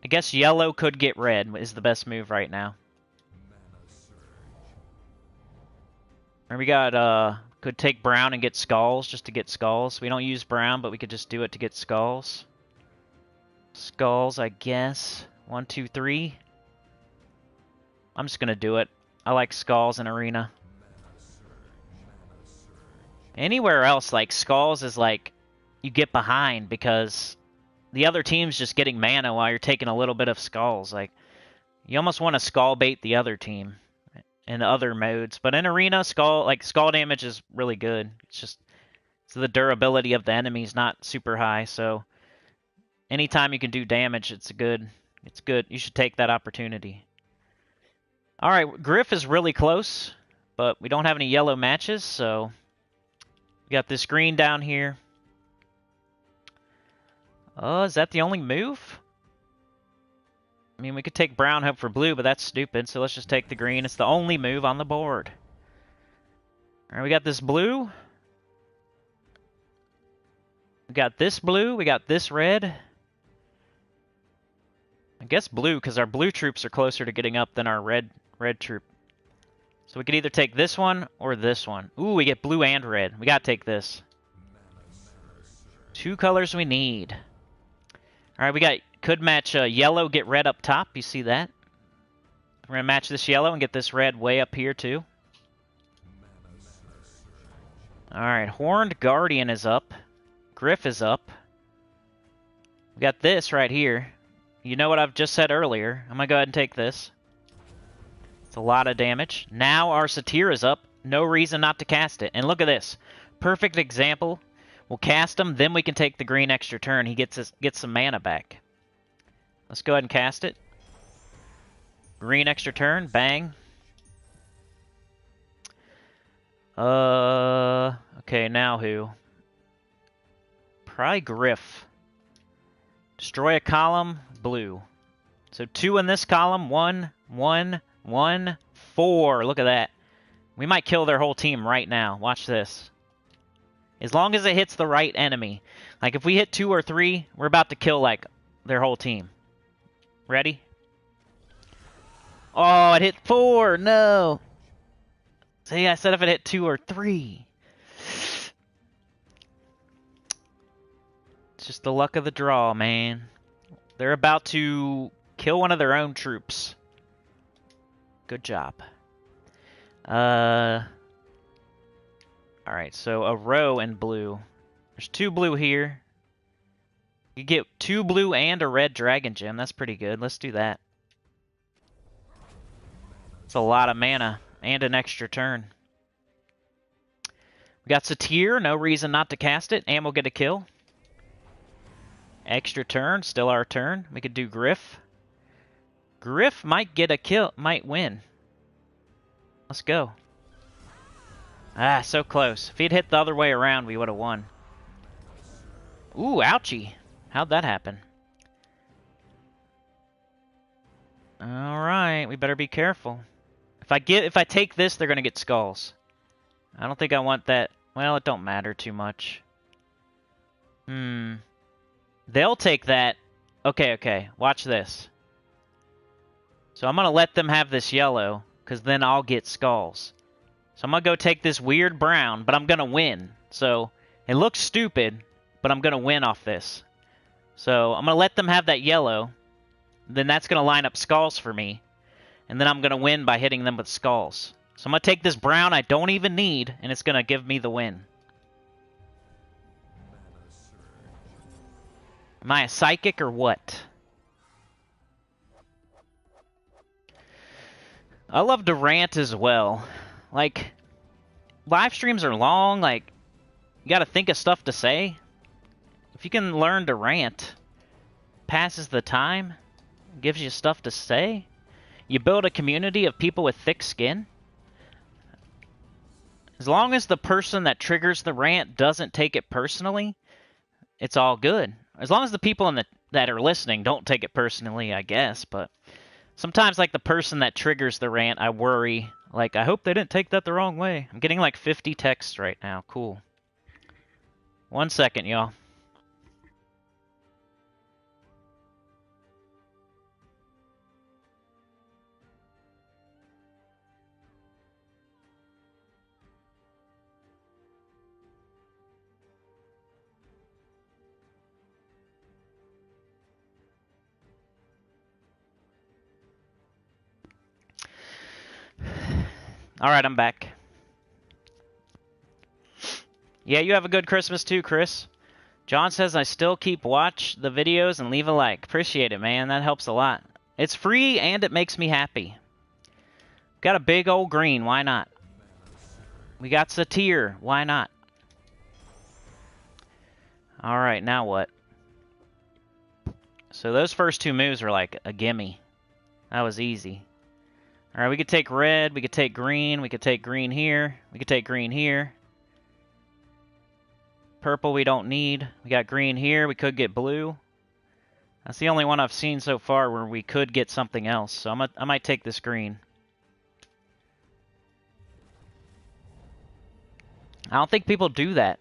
Speaker 1: I guess yellow could get red is the best move right now. Or we got, could take brown and get skulls, just to get skulls. We don't use brown, but we could just do it to get skulls. Skulls, I guess. 1, 2, 3. I'm just gonna do it. I like skulls in Arena. Anywhere else, like, skulls is like, you get behind because the other team's just getting mana while you're taking a little bit of skulls. Like, you almost want to skull bait the other team in other modes. But in Arena, skull damage is really good. It's just, the durability of the enemy is not super high, so anytime you can do damage, it's good. You should take that opportunity. Alright, Griff is really close, but we don't have any yellow matches, so... we got this green down here. Oh, is that the only move? I mean, we could take brown, hope for blue, but that's stupid, so let's just take the green. It's the only move on the board. Alright, we got this blue. We got this blue. We got this red. I guess blue, because our blue troops are closer to getting up than our red troop. So we could either take this one or this one. Ooh, we get blue and red. We gotta take this. 2 colors we need. Alright, we could match yellow, get red up top. You see that? We're gonna match this yellow and get this red way up here too. Alright, Horned Guardian is up. Griff is up. We got this right here. You know what I've just said earlier. I'm gonna go ahead and take this. It's a lot of damage. Now our Satyr is up. No reason not to cast it. And look at this. Perfect example. We'll cast him, then we can take the green extra turn. He gets some mana back. Let's go ahead and cast it. Green extra turn. Bang. Okay, now who? Probably Griff. Destroy a column. Blue. So 2 in this column. 1, 1, 1, 4. Look at that. We might kill their whole team right now. Watch this. As long as it hits the right enemy. Like, if we hit 2 or 3, we're about to kill, like, their whole team. Ready? Oh, it hit 4. No. See, I said if it hit 2 or 3. It's just the luck of the draw, man. They're about to kill one of their own troops. Good job. Alright, so a row in blue. There's 2 blue here. You get 2 blue and a red dragon gem. That's pretty good. Let's do that. It's a lot of mana and an extra turn. We got Satyr. No reason not to cast it. And we'll get a kill. Extra turn. Still our turn. We could do Griff. Griff might get a kill. Might win. Let's go. Ah, so close. If he'd hit the other way around, we would have won. Ooh, ouchie. How'd that happen? Alright, we better be careful. If I take this, they're gonna get skulls. I don't think I want that. Well, it don't matter too much. They'll take that. Okay. Watch this. So I'm going to let them have this yellow, because then I'll get skulls. So I'm going to go take this weird brown, but I'm going to win. So it looks stupid, but I'm going to win off this. So I'm going to let them have that yellow. Then that's going to line up skulls for me. And then I'm going to win by hitting them with skulls. So I'm going to take this brown I don't even need, and it's going to give me the win. Am I a psychic or what? I love to rant as well. Like, live streams are long, like, you gotta think of stuff to say. If you can learn to rant, passes the time, gives you stuff to say. You build a community of people with thick skin. As long as the person that triggers the rant doesn't take it personally, it's all good. As long as the people that are listening don't take it personally, I guess, but sometimes, like, the person that triggers the rant, I worry. Like, I hope they didn't take that the wrong way. I'm getting, like, 50 texts right now. Cool. 1 second, y'all. Alright, I'm back. Yeah, you have a good Christmas too, Chris. John says I still keep watch the videos and leave a like. Appreciate it, man. That helps a lot. It's free and it makes me happy. Got a big old green. Why not? We got Satyr. Why not? Alright, now what? So those first two moves are like a gimme. That was easy. Alright, we could take red, we could take green, we could take green here, we could take green here. Purple we don't need. We got green here, we could get blue. That's the only one I've seen so far where we could get something else, so I might take this green. I don't think people do that.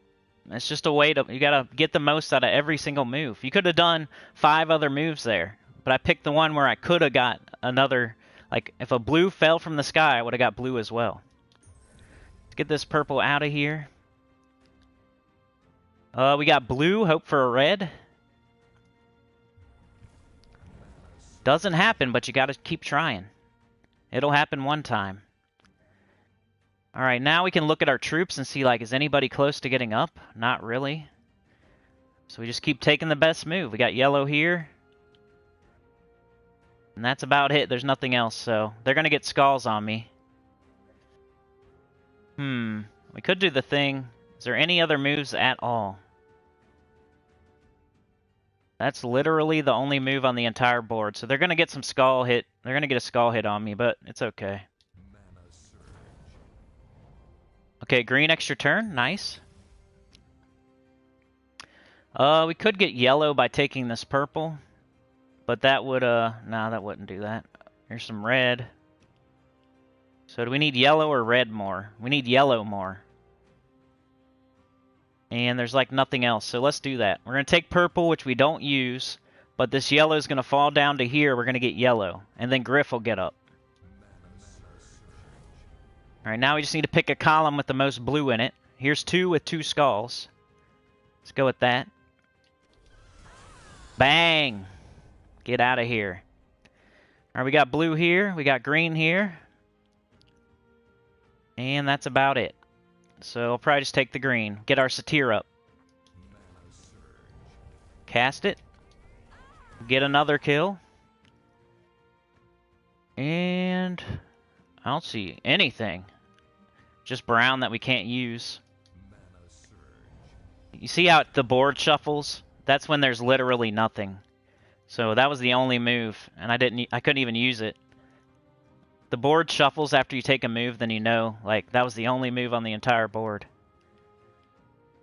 Speaker 1: It's just a way to, you gotta get the most out of every single move. You could have done 5 other moves there, but I picked the one where I could have got another. Like, if a blue fell from the sky, I would have got blue as well. Let's get this purple out of here. We got blue, hope for a red. Doesn't happen, but you gotta keep trying. It'll happen one time. Alright, now we can look at our troops and see, like, is anybody close to getting up? Not really. So we just keep taking the best move. We got yellow here. And that's about it. There's nothing else, so they're going to get skulls on me. We could do the thing. Is there any other moves at all? That's literally the only move on the entire board. So they're going to get some skull hit. They're going to get a skull hit on me, but it's okay. Okay, green extra turn. Nice. We could get yellow by taking this purple. But that would, no, that wouldn't do that. Here's some red. So do we need yellow or red more? We need yellow more. And there's like nothing else, so let's do that. We're going to take purple, which we don't use, but this yellow is going to fall down to here. We're going to get yellow, and then Griff will get up. Alright, now we just need to pick a column with the most blue in it. Here's 2 with 2 skulls. Let's go with that. Bang! Get out of here. Alright, we got blue here. We got green here. And that's about it. So I'll probably just take the green. Get our Satyr up. Cast it. Get another kill. And I don't see anything. Just brown that we can't use. You see how the board shuffles? That's when there's literally nothing. So that was the only move, and I couldn't even use it. The board shuffles after you take a move, then you know, like, that was the only move on the entire board.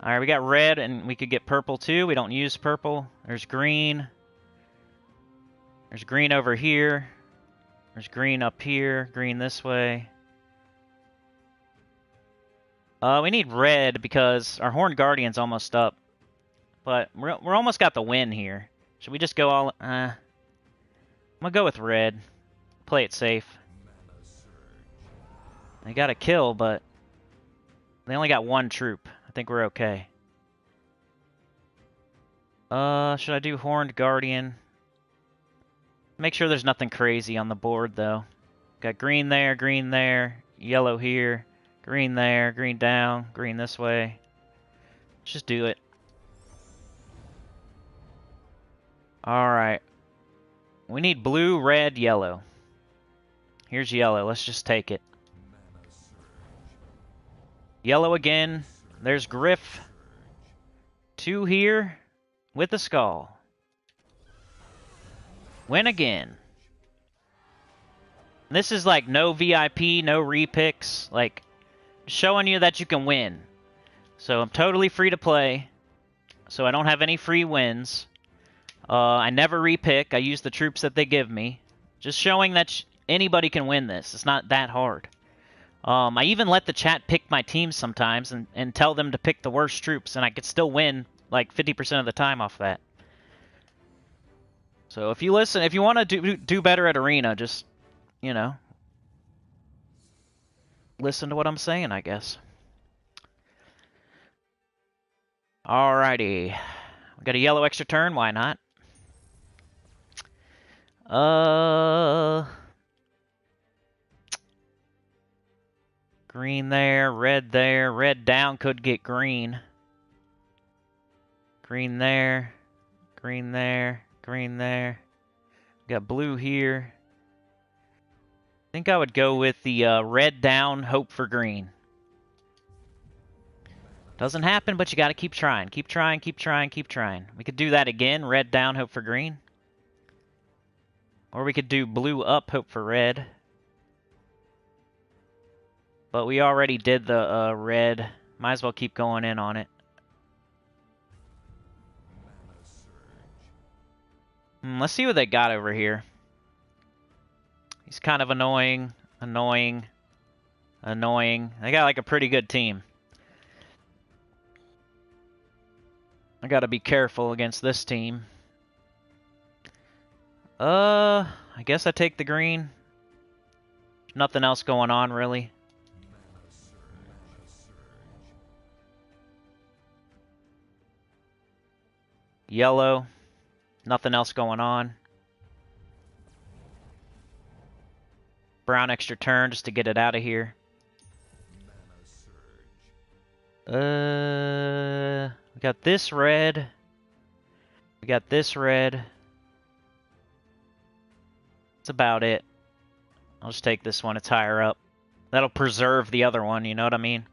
Speaker 1: Alright, we got red, and we could get purple too. We don't use purple. There's green. There's green over here. There's green up here. Green this way. We need red because our Horned Guardian's almost up. But we're almost got the win here. Should we just go all... I'm gonna go with red. Play it safe. They got a kill, but they only got one troop. I think we're okay. Should I do Horned Guardian? Make sure there's nothing crazy on the board, though. Got green there, yellow here, green there, green down, green this way. Let's just do it. Alright. We need blue, red, yellow. Here's yellow. Let's just take it. Yellow again. There's Griff. 2 here with a skull. Win again. This is like no VIP, no repicks. Like, showing you that you can win. So I'm totally free to play. So I don't have any free wins. I never repick. I use the troops that they give me. Just showing that anybody can win this. It's not that hard. I even let the chat pick my teams sometimes and tell them to pick the worst troops, and I could still win like 50% of the time off that. So if you listen, if you want to do better at Arena, just, you know, listen to what I'm saying, I guess. Alrighty. We got a yellow extra turn, why not? Green there, red down could get green. Green there, green there, green there. Got blue here. I think I would go with the red down, hope for green. Doesn't happen, but you gotta keep trying. Keep trying, keep trying, keep trying. We could do that again, red down, hope for green. Or we could do blue up, hope for red. But we already did the red. Might as well keep going in on it. Let's see what they got over here. He's kind of annoying, annoying, annoying. They got like a pretty good team. I gotta be careful against this team. I guess I take the green. Nothing else going on, really. Yellow. Nothing else going on. Brown extra turn just to get it out of here. We got this red. We got this red. That's about it. I'll just take this one. It's higher up. That'll preserve the other one, you know what I mean?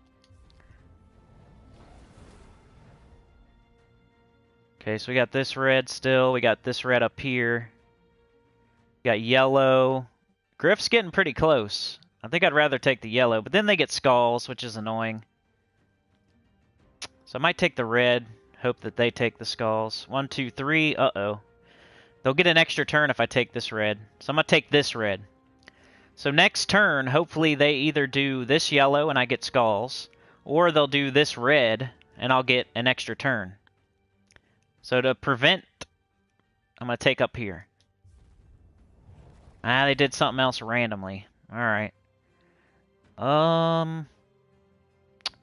Speaker 1: Okay, so we got this red still. We got this red up here. We got yellow. Griff's getting pretty close. I think I'd rather take the yellow, but then they get skulls, which is annoying. So I might take the red. Hope that they take the skulls. 1, 2, 3. Uh-oh. They'll get an extra turn if I take this red. So I'm going to take this red. So next turn, hopefully they either do this yellow and I get skulls, or they'll do this red and I'll get an extra turn. So to prevent, I'm going to take up here. Ah, they did something else randomly. Alright.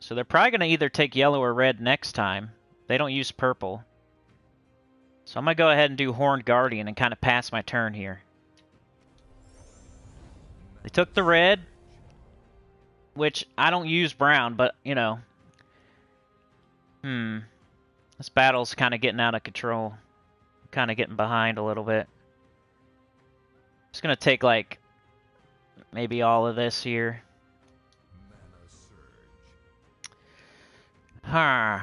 Speaker 1: So they're probably going to either take yellow or red next time. They don't use purple. So I'm going to go ahead and do Horned Guardian and kind of pass my turn here. They took the red, which I don't use brown, but, you know. This battle's kind of getting out of control. Kind of getting behind a little bit. Just going to take, like, maybe all of this here. Huh.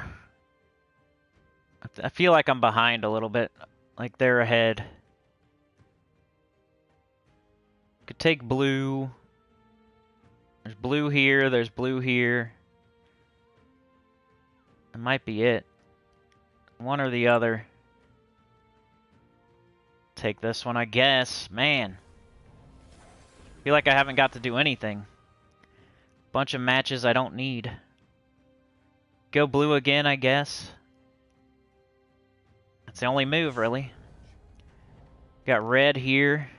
Speaker 1: I feel like I'm behind a little bit. Like they're ahead. Could take blue. There's blue here. There's blue here. That might be it. One or the other. Take this one, I guess. Man. Feel like I haven't got to do anything. Bunch of matches I don't need. Go blue again, I guess. That's the only move, really. Got red here.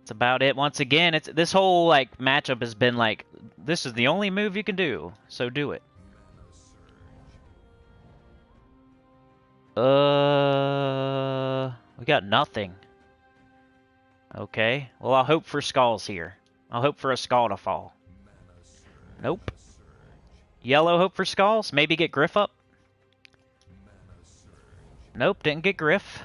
Speaker 1: That's about it. Once again, it's this whole like matchup has been like, this is the only move you can do, so do it. We got nothing. Okay. Well, I'll hope for skulls here. I'll hope for a skull to fall. Nope. Yellow, hope for skulls. Maybe get Griff up. Nope, didn't get Griff.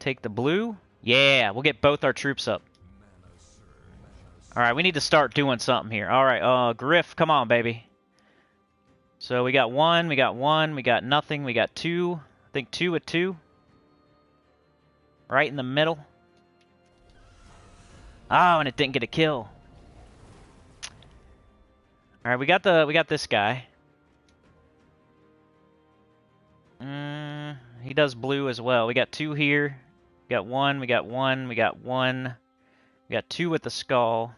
Speaker 1: Take the blue. Yeah, we'll get both our troops up. Alright, we need to start doing something here. Alright, Griff, come on, baby. So we got one, we got nothing, we got two. I think 2 with 2. Right in the middle. Oh, and it didn't get a kill. Alright, we got this guy. He does blue as well. We got 2 here. We got 1, we got 1, we got 1. We got 2 with the skull.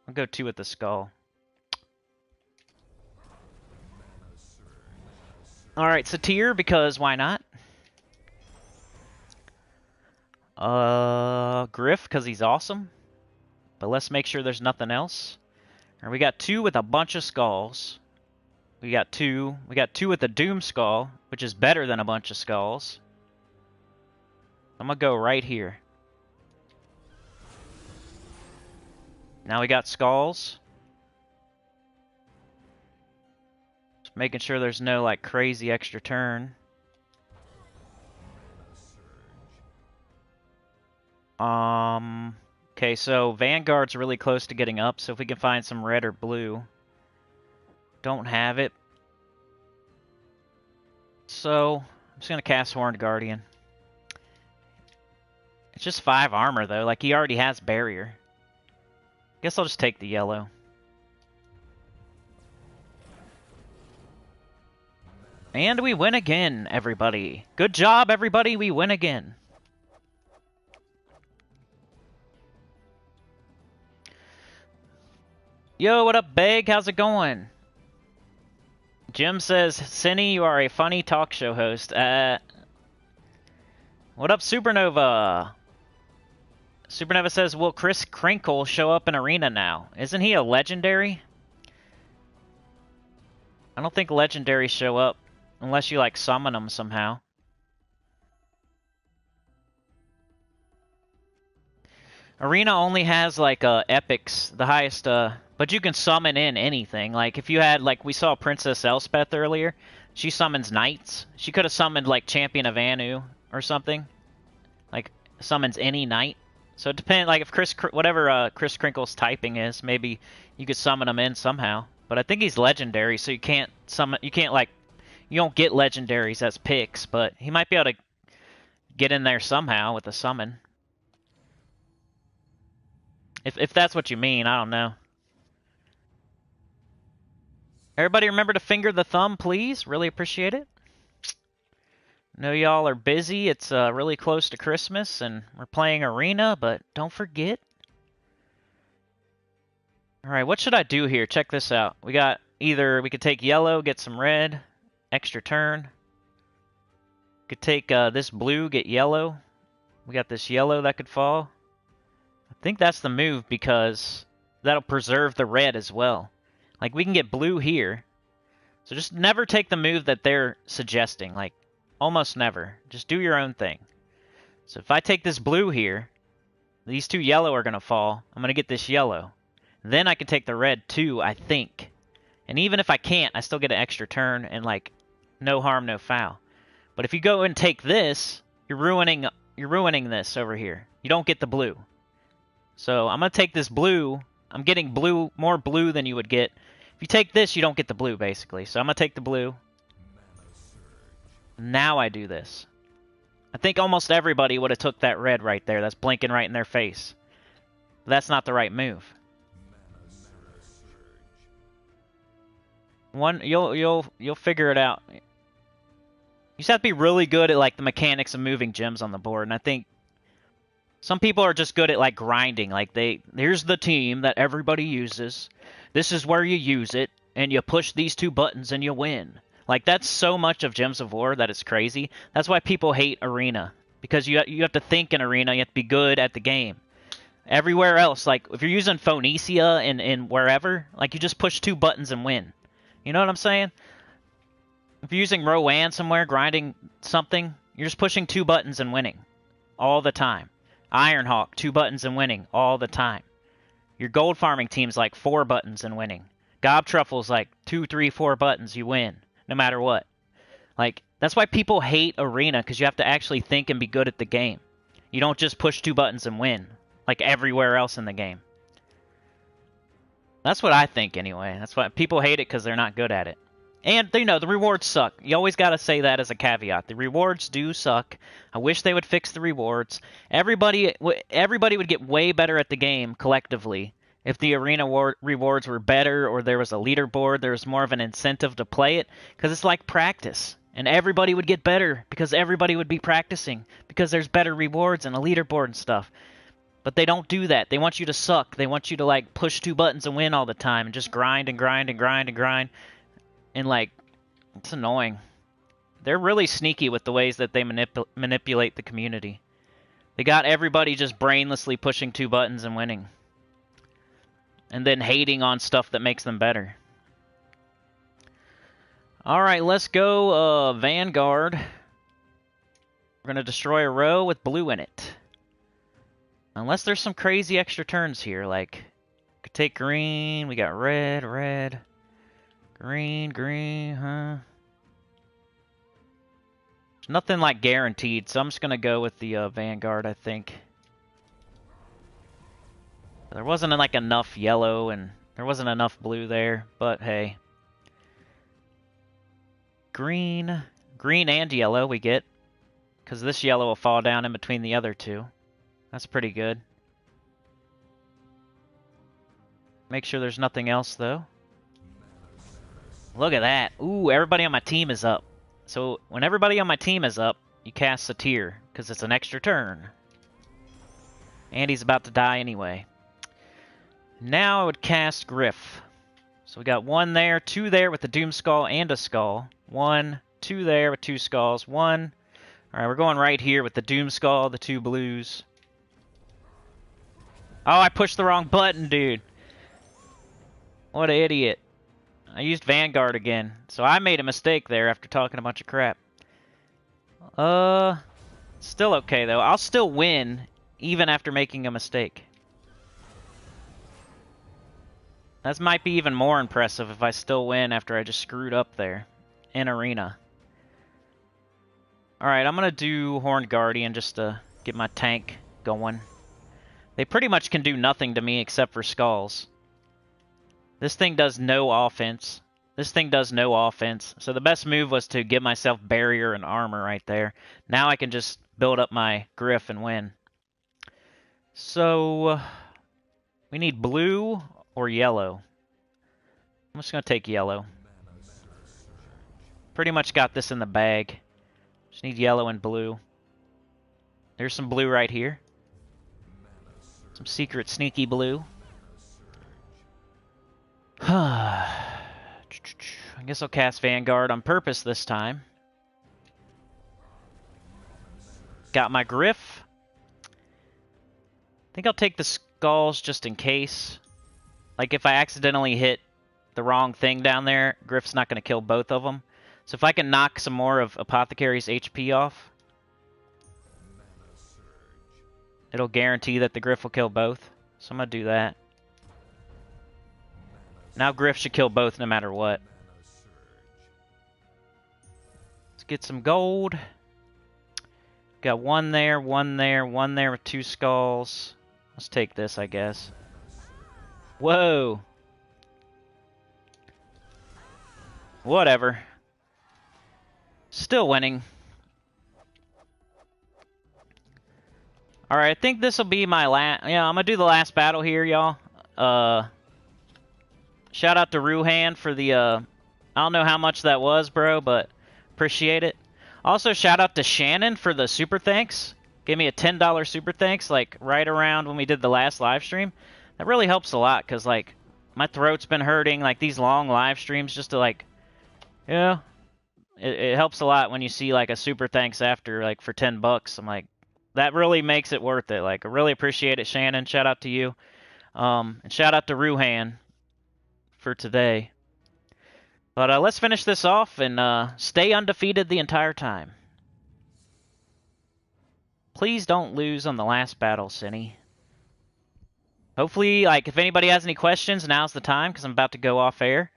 Speaker 1: I'll go 2 with the skull. Alright, Satir, because why not? Griff, because he's awesome. But let's make sure there's nothing else. Alright, we got 2 with a bunch of skulls. We got 2. We got 2 with the Doom Skull, which is better than a bunch of skulls. I'm gonna go right here. Now we got skulls. Just making sure there's no like crazy extra turn. Okay, so Vanguard's really close to getting up, so if we can find some red or blue. Don't have it. So, I'm just gonna cast Horned Guardian. It's just 5 armor, though. Like, he already has barrier. Guess I'll just take the yellow. And we win again, everybody. Good job, everybody. We win again. Yo, what up, Beg? How's it going? Jim says, Cinny, you are a funny talk show host. What up, Supernova? Supernova says, will Chris Crinkle show up in Arena now? Isn't he a legendary? I don't think legendaries show up unless you, like, summon them somehow. Arena only has, like, epics, the highest, but you can summon in anything. Like, if you had, like, we saw Princess Elspeth earlier. She summons knights. She could have summoned, like, Champion of Anu or something. Like, summons any knight. So it depends, like, if whatever Chris Crinkle's typing is, maybe you could summon him in somehow. But I think he's legendary, so you can't summon, you don't get legendaries as picks, but he might be able to get in there somehow with a summon. If that's what you mean, I don't know. Everybody remember to finger the thumb, please. Really appreciate it. I know y'all are busy. It's really close to Christmas, and we're playing Arena, but don't forget. Alright, what should I do here? Check this out. We got either we could take yellow, get some red, extra turn. Could take this blue, get yellow. We got this yellow that could fall. I think that's the move because that'll preserve the red as well. Like, we can get blue here. So just never take the move that they're suggesting. Like, almost never. Just do your own thing. So if I take this blue here, these 2 yellow are going to fall. I'm going to get this yellow. Then I can take the red too, I think. And even if I can't, I still get an extra turn and, like, no harm, no foul. But if you go and take this, you're ruining this over here. You don't get the blue. So I'm going to take this blue. I'm getting blue, more blue than you would get. If you take this, you don't get the blue, basically. So I'm going to take the blue. Now I do this. I think almost everybody would have took that red right there. That's blinking right in their face. But that's not the right move. You'll figure it out. You just have to be really good at, like, the mechanics of moving gems on the board. And I think some people are just good at, like, grinding. Like, here's the team that everybody uses. This is where you use it, and you push these 2 buttons and you win. Like, that's so much of Gems of War that it's crazy. That's why people hate Arena, because you have to think in Arena. You have to be good at the game. Everywhere else, like if you're using Phoenicia and wherever, like you just push 2 buttons and win. You know what I'm saying? If you're using Rowan somewhere, grinding something, you're just pushing 2 buttons and winning all the time. Ironhawk, 2 buttons and winning all the time. Your gold farming team's like 4 buttons and winning. Gob Truffle's like 2, 3, 4 buttons, you win, no matter what. Like, that's why people hate Arena, because you have to actually think and be good at the game. You don't just push 2 buttons and win, like everywhere else in the game. That's what I think, anyway. That's why people hate it, because they're not good at it. And, you know, the rewards suck. You always got to say that as a caveat. The rewards do suck. I wish they would fix the rewards. Everybody would get way better at the game, collectively, if the Arena rewards were better, or there was a leaderboard, there was more of an incentive to play it, because it's like practice. And everybody would get better, because everybody would be practicing, because there's better rewards and a leaderboard and stuff. But they don't do that. They want you to suck. They want you to, like, push 2 buttons and win all the time, and just grind and grind and grind and grind. And, like, it's annoying. They're really sneaky with the ways that they manipulate the community. They got everybody just brainlessly pushing 2 buttons and winning. And then hating on stuff that makes them better. Alright, let's go Vanguard. We're going to destroy a row with blue in it. Unless there's some crazy extra turns here. Like, could take green, we got red, red. Green, green, huh? There's nothing like guaranteed, so I'm just going to go with the Vanguard, I think. There wasn't like enough yellow and there wasn't enough blue there, but hey. Green, green and yellow we get, because this yellow will fall down in between the other 2. That's pretty good. Make sure there's nothing else, though. Look at that. Ooh, everybody on my team is up. So when everybody on my team is up, you cast a tier, because it's an extra turn. And he's about to die anyway. Now I would cast Griff. So we got 1 there, 2 there with the Doom Skull and a Skull. 1, 2 there with 2 Skulls. 1. Alright, we're going right here with the Doom Skull, the 2 blues. Oh, I pushed the wrong button, dude. What an idiot. I used Vanguard again, so I made a mistake there after talking a bunch of crap. Still okay, though. I'll still win, even after making a mistake. That might be even more impressive if I still win after I just screwed up there in Arena. Alright, I'm going to do Horned Guardian just to get my tank going. They pretty much can do nothing to me except for skulls. This thing does no offense. This thing does no offense. So the best move was to give myself barrier and armor right there. Now I can just build up my Griff and win. So we need blue or yellow. I'm just going to take yellow. Pretty much got this in the bag. Just need yellow and blue. There's some blue right here. Some secret sneaky blue. I guess I'll cast Vanguard on purpose this time. Got my Griff. I think I'll take the skulls just in case. Like if I accidentally hit the wrong thing down there, Griff's not going to kill both of them. So if I can knock some more of Apothecary's HP off, it'll guarantee that the Griff will kill both. So I'm going to do that. Now Griff should kill both no matter what. Let's get some gold. Got 1 there, 1 there, 1 there with 2 skulls. Let's take this, I guess. Whoa. Whatever. Still winning. Alright, I think this will be my last... Yeah, I'm going to do the last battle here, y'all. Shout out to Ruhan for the... I don't know how much that was, bro, but appreciate it. Also, shout out to Shannon for the super thanks. Gave me a $10 super thanks, like, right around when we did the last live stream. That really helps a lot, because, like, my throat's been hurting, like, these long live streams, just to, like, you know, it helps a lot when you see, like, a super thanks after, like, for $10. I'm like, that really makes it worth it. Like, I really appreciate it, Shannon. Shout out to you. And shout out to Ruhan for today. But let's finish this off and stay undefeated the entire time. Please don't lose on the last battle, Cinny. Hopefully, like, if anybody has any questions, now's the time, because I'm about to go off air.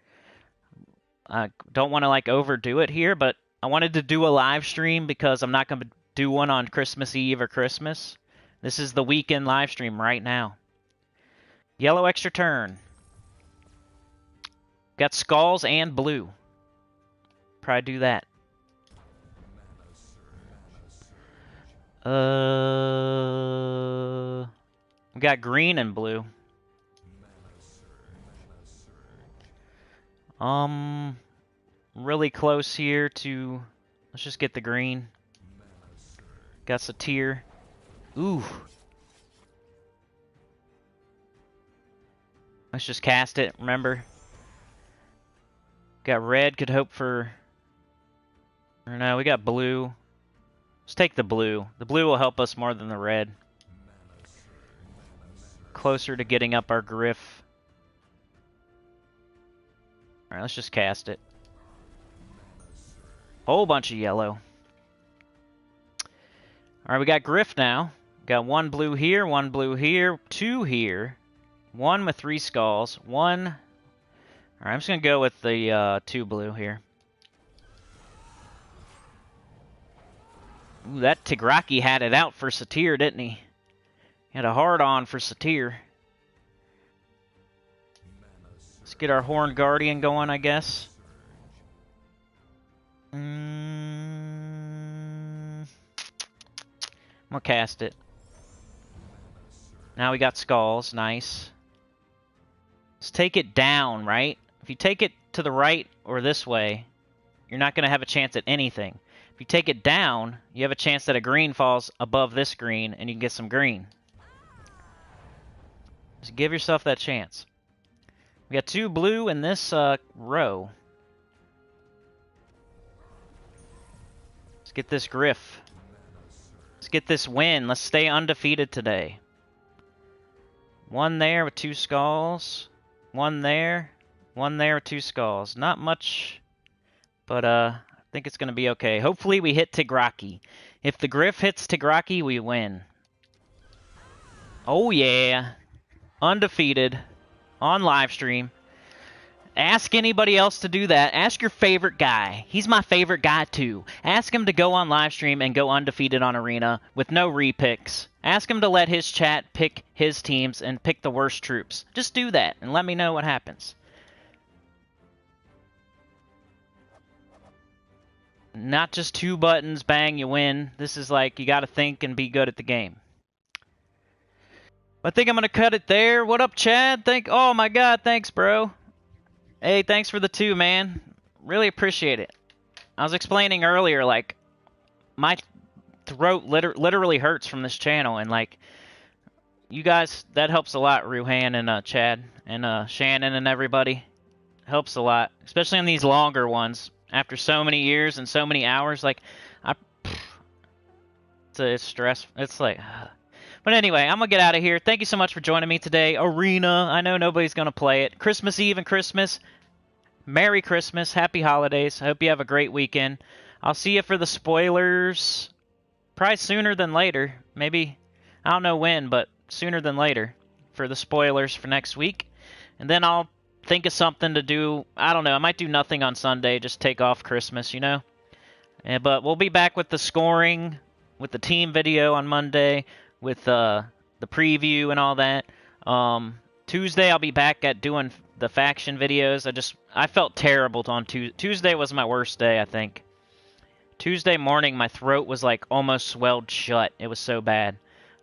Speaker 1: I don't want to, like, overdo it here, but I wanted to do a live stream because I'm not going to do one on Christmas Eve or Christmas. This is the weekend live stream right now. Yellow extra turn. Got skulls and blue. Probably do that. We got green and blue. Really close here to... Let's just get the green. Got Satyr. Ooh. Let's just cast it, remember? Got red, could hope for... Or no, we got blue. Let's take the blue. The blue will help us more than the red. Closer to getting up our Griff. Alright, let's just cast it. Whole bunch of yellow. Alright, we got Griff now. Got one blue here, two here. One with 3 skulls. One... Alright, I'm just going to go with the 2 blue here. Ooh, that Tigraki had it out for Satyr, didn't he? He had a hard-on for Satyr. Let's get our Horned Guardian going, I guess. I'm gonna cast it. Now we got skulls, nice. Let's take it down, right? If you take it to the right or this way, you're not gonna have a chance at anything. If you take it down, you have a chance that a green falls above this green and you can get some green. Just give yourself that chance. We got 2 blue in this row. Let's get this Griff. Let's get this win. Let's stay undefeated today. One there with 2 skulls. One there with 2 skulls. Not much, but I think it's going to be okay. Hopefully we hit Tigraki. If the Griff hits Tigraki, we win. Oh yeah. Undefeated. On live stream. Ask anybody else to do that. Ask your favorite guy. He's my favorite guy too. Ask him to go on live stream and go undefeated on Arena with no repicks. Ask him to let his chat pick his teams and pick the worst troops. Just do that and let me know what happens. Not just 2 buttons, bang, you win. This is like, you gotta think and be good at the game. I think I'm gonna cut it there. What up, Chad? Oh my god, thanks, bro. Hey, thanks for the 2, man. Really appreciate it. I was explaining earlier, like, my throat literally hurts from this channel, and, like, you guys, that helps a lot, Ruhan and Chad and Shannon and everybody. Helps a lot, especially on these longer ones. After so many years and so many hours, like, it's stressful. It's like... But anyway, I'm going to get out of here. Thank you so much for joining me today. Arena, I know nobody's going to play it. Christmas Eve and Christmas. Merry Christmas. Happy holidays. I hope you have a great weekend. I'll see you for the spoilers. Probably sooner than later. Maybe, I don't know when, but sooner than later for the spoilers for next week. And then I'll think of something to do. I don't know. I might do nothing on Sunday. Just take off Christmas, you know. But we'll be back with the scoring, with the team video on Monday, with the preview and all that. Tuesday I'll be back at doing the faction videos. I felt terrible on Tuesday was my worst day, I think. Tuesday morning my throat was like almost swelled shut. It was so bad.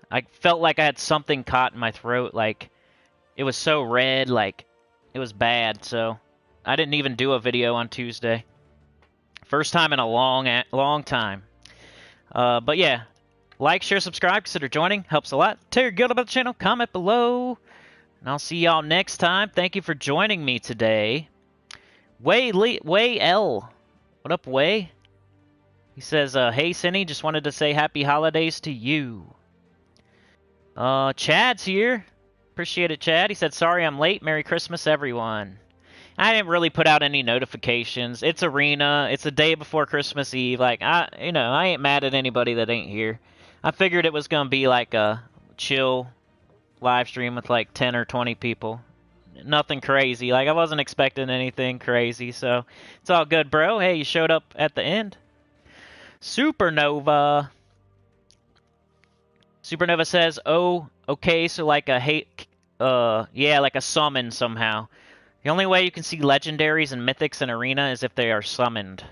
Speaker 1: I felt like I had something caught in my throat, like it was so red, like it was bad. So I didn't even do a video on Tuesday. First time in a long time. But yeah, like, share, subscribe, consider joining. Helps a lot. Tell your guild about the channel. Comment below. And I'll see y'all next time. Thank you for joining me today. Way L. What up, Way? He says, hey, Cinny, just wanted to say happy holidays to you. Chad's here. Appreciate it, Chad. He said, sorry I'm late. Merry Christmas, everyone. I didn't really put out any notifications. It's Arena. It's the day before Christmas Eve. Like, I ain't mad at anybody that ain't here. I figured it was going to be like a chill live stream with like 10 or 20 people. Nothing crazy. Like, I wasn't expecting anything crazy, so it's all good, bro. Hey, you showed up at the end. Supernova says, oh, okay, so like a like a summon somehow. The only way you can see legendaries and mythics in Arena is if they are summoned.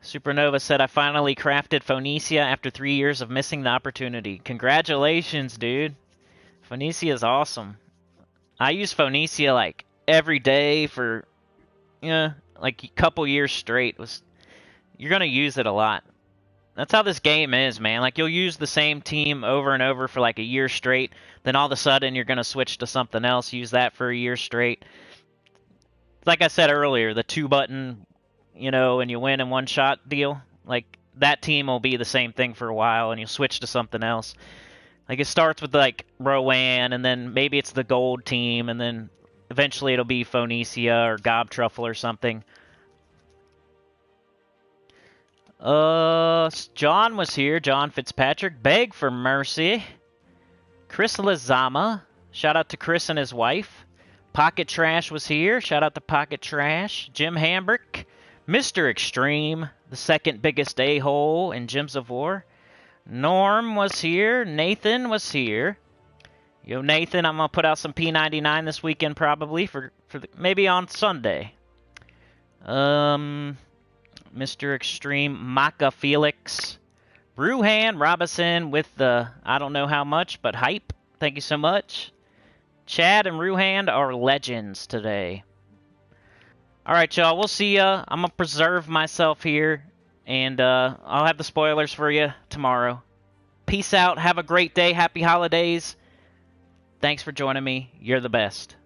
Speaker 1: Supernova said, I finally crafted Phoenicia after 3 years of missing the opportunity. Congratulations, dude. Phoenicia is awesome. I use Phoenicia like every day for, like a couple years straight. You're going to use it a lot. That's how this game is, man. Like, you'll use the same team over and over for like a year straight. Then all of a sudden, you're going to switch to something else, use that for a year straight. Like I said earlier, the 2-button, and you win in one shot deal. Like, that team will be the same thing for a while, and you'll switch to something else. Like, it starts with, like, Rowan, and then maybe it's the gold team, and then eventually it'll be Phoenicia or Gob Truffle or something. John was here. John Fitzpatrick. Beg for mercy. Chris Lazama. Shout out to Chris and his wife. Pocket Trash was here. Shout out to Pocket Trash. Jim Hambrick. Mr. Extreme. The second biggest a-hole in Gems of War. Norm was here. Nathan was here. Yo, Nathan, I'm going to put out some P99 this weekend probably for maybe on Sunday. Mr. Extreme, Maka Felix, Bruhan Robinson with the I don't know how much, but hype. Thank you so much. Chad and Ruhand are legends today. Alright, y'all, we'll see ya. I'm going to preserve myself here, and I'll have the spoilers for you tomorrow. Peace out. Have a great day. Happy holidays. Thanks for joining me. You're the best.